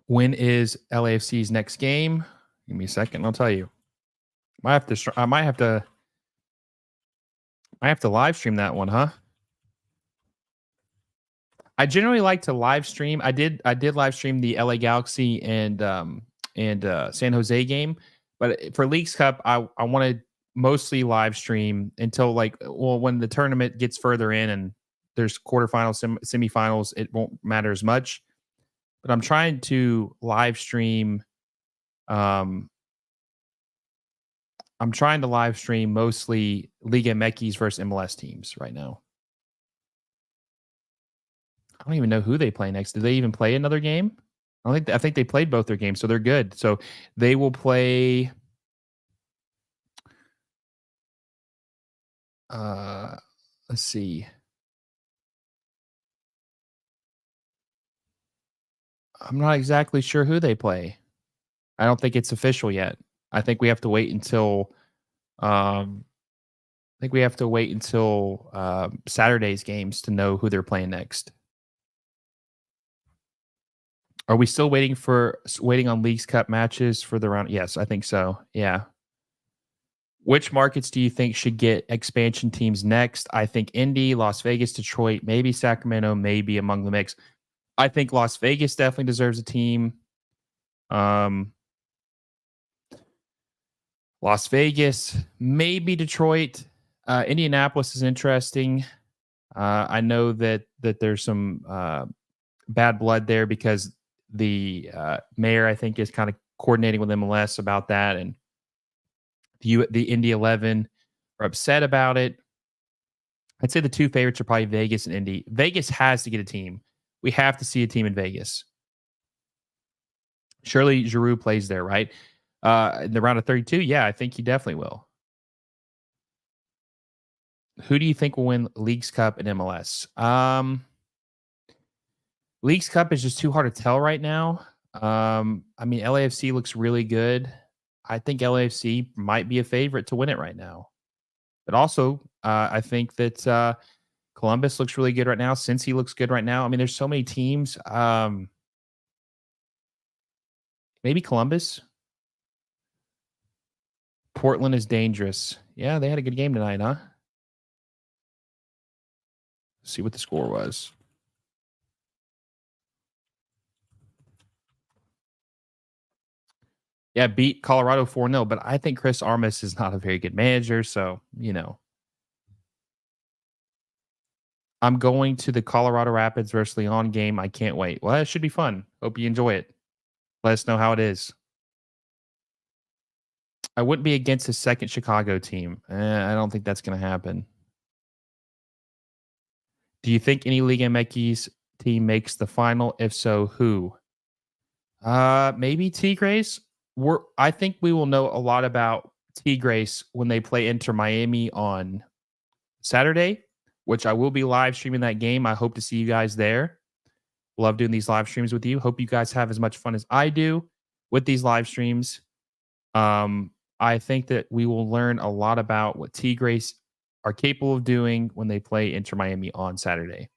When is LAFC's next game? Give me a second. I'll tell you. I might have to live stream that one, huh? I generally like to live stream. I did live stream the LA Galaxy and San Jose game, but for Leagues Cup, I want to mostly live stream until when the tournament gets further in and there's quarterfinals, semifinals, it won't matter as much. But I'm trying to live stream. Um, I'm trying to live stream mostly Liga MX versus MLS teams right now. I don't even know who they play next. Do they even play another game? I think they played both their games, so they're good. So they will play. Uh, let's see. I'm not exactly sure who they play. I don't think it's official yet. I think we have to wait until. I think we have to wait until Saturday's games to know who they're playing next. Are we still waiting on Leagues Cup matches for the round? Yes, I think so. Yeah. Which markets do you think should get expansion teams next? I think Indy, Las Vegas, Detroit, maybe Sacramento, maybe among the mix. I think Las Vegas definitely deserves a team. Um, Las Vegas, maybe Detroit. Indianapolis is interesting. I know that there's some bad blood there because the mayor, I think, is kind of coordinating with MLS about that, and the Indy 11 are upset about it. I'd say the two favorites are probably Vegas and Indy. Vegas has to get a team. We have to see a team in Vegas. Surely Giroud plays there, right? In the round of 32, yeah, I think he definitely will. Who do you think will win Leagues Cup and MLS? Leagues Cup is just too hard to tell right now. I mean, LAFC looks really good. I think LAFC might be a favorite to win it right now. But also, I think that Columbus looks really good right now. Cincy looks good right now. I mean, there's so many teams. Maybe Columbus. Portland is dangerous. Yeah, they had a good game tonight, huh? Let's see what the score was. Yeah, beat Colorado 4-0, but I think Chris Armas is not a very good manager. So, I'm going to the Colorado Rapids versus Leon game. I can't wait. Well, it should be fun. Hope you enjoy it. Let us know how it is. I wouldn't be against a second Chicago team. I don't think that's going to happen. Do you think any Liga MX team makes the final? If so, who? Maybe Tigres. I think we will know a lot about Tigres when they play Inter Miami on Saturday, which I will be live streaming that game. I hope to see you guys there. Love doing these live streams with you. Hope you guys have as much fun as I do with these live streams. I think that we will learn a lot about what Tigres are capable of doing when they play Inter Miami on Saturday.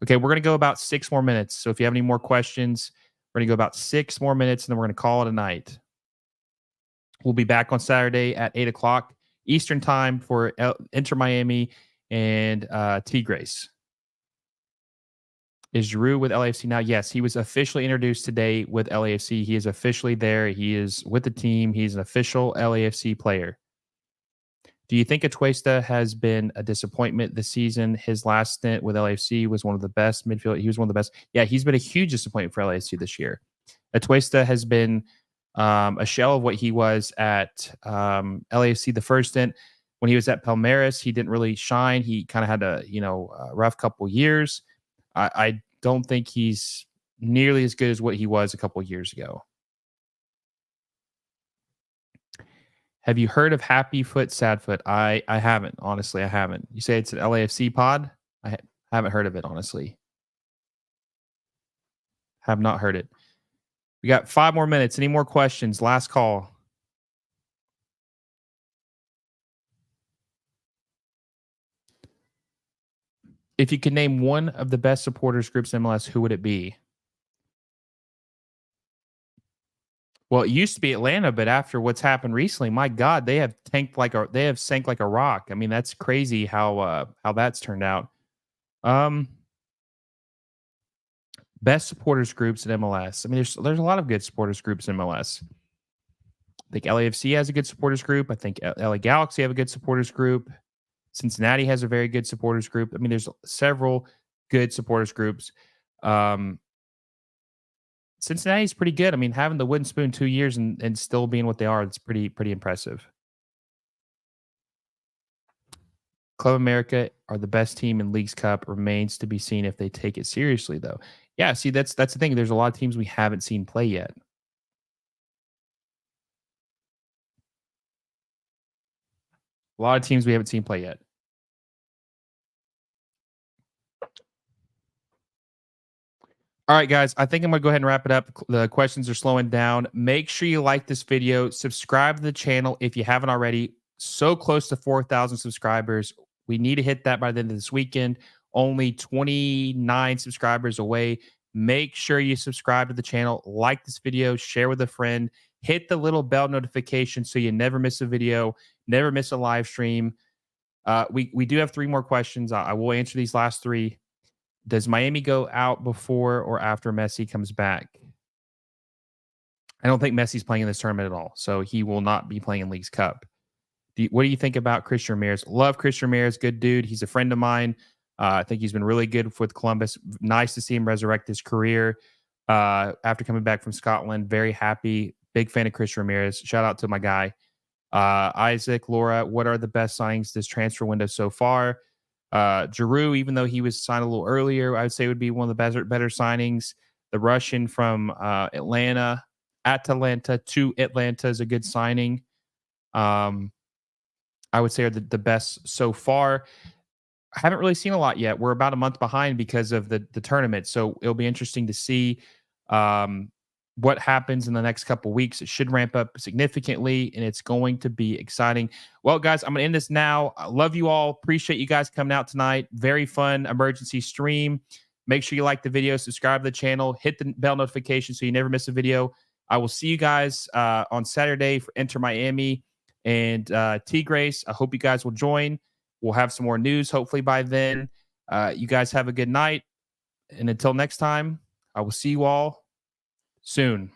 Okay, we're going to go about 6 more minutes. So if you have any more questions, we're going to go about 6 more minutes and then we're going to call it a night. We'll be back on Saturday at 8 o'clock Eastern time for Inter Miami and Tigres. Is Giroud with LAFC now? Yes, he was officially introduced today with LAFC. He is officially there. He is with the team. He's an official LAFC player. Do you think Atuesta has been a disappointment this season? His last stint with LAFC was one of the best midfield. He was one of the best. Yeah, he's been a huge disappointment for LAFC this year. Atuesta has been a shell of what he was at LAFC the first stint. When he was at Palmeiras, he didn't really shine. He kind of had a rough couple years. I don't think he's nearly as good as what he was a couple of years ago. Have you heard of Happy Foot, Sad Foot? I haven't, honestly. I haven't. You say it's an LAFC pod? I haven't heard of it, honestly. Have not heard it. We got 5 more minutes. Any more questions? Last call. If you could name one of the best supporters groups in MLS, who would it be? Well, it used to be Atlanta, but after what's happened recently, my God, they have sank like a rock. I mean, that's crazy how that's turned out. Um, Best supporters groups in MLS. I mean, there's a lot of good supporters groups in MLS. I think LAFC has a good supporters group. I think LA Galaxy have a good supporters group. Cincinnati has a very good supporters group. I mean, there's several good supporters groups. Um, Cincinnati's pretty good. I mean, having the wooden spoon 2 years and still being what they are, it's pretty impressive. Club America are the best team in Leagues Cup. Remains to be seen if they take it seriously, though. Yeah, see, that's the thing. There's a lot of teams we haven't seen play yet. A lot of teams we haven't seen play yet. All right, guys, I think I'm going to go ahead and wrap it up. The questions are slowing down. Make sure you like this video, subscribe to the channel if you haven't already. So close to 4,000 subscribers. We need to hit that by the end of this weekend. Only 29 subscribers away. Make sure you subscribe to the channel, like this video, share with a friend, hit the little bell notification so you never miss a video, never miss a live stream. We do have 3 more questions. I will answer these last 3. Does Miami go out before or after Messi comes back? I don't think Messi's playing in this tournament at all, so he will not be playing in Leagues Cup. What do you think about Christian Ramirez? Love Christian Ramirez, good dude. He's a friend of mine. I think he's been really good with Columbus. Nice to see him resurrect his career after coming back from Scotland. Very happy. Big fan of Christian Ramirez. Shout out to my guy. Isaac, Laura, what are the best signings this transfer window so far? Giroud, even though he was signed a little earlier, I would say would be one of the better signings. The Russian from Atalanta to Atlanta is a good signing. I would say are the best so far. I haven't really seen a lot yet. We're about a month behind because of the tournament, so it'll be interesting to see what happens in the next couple weeks. It should ramp up significantly, and it's going to be exciting. Well, guys, I'm going to end this now. I love you all. Appreciate you guys coming out tonight. Very fun emergency stream. Make sure you like the video, subscribe to the channel, hit the bell notification so you never miss a video. I will see you guys on Saturday for Inter Miami and Tigres. I hope you guys will join. We'll have some more news hopefully by then. You guys have a good night. And until next time, I will see you all soon.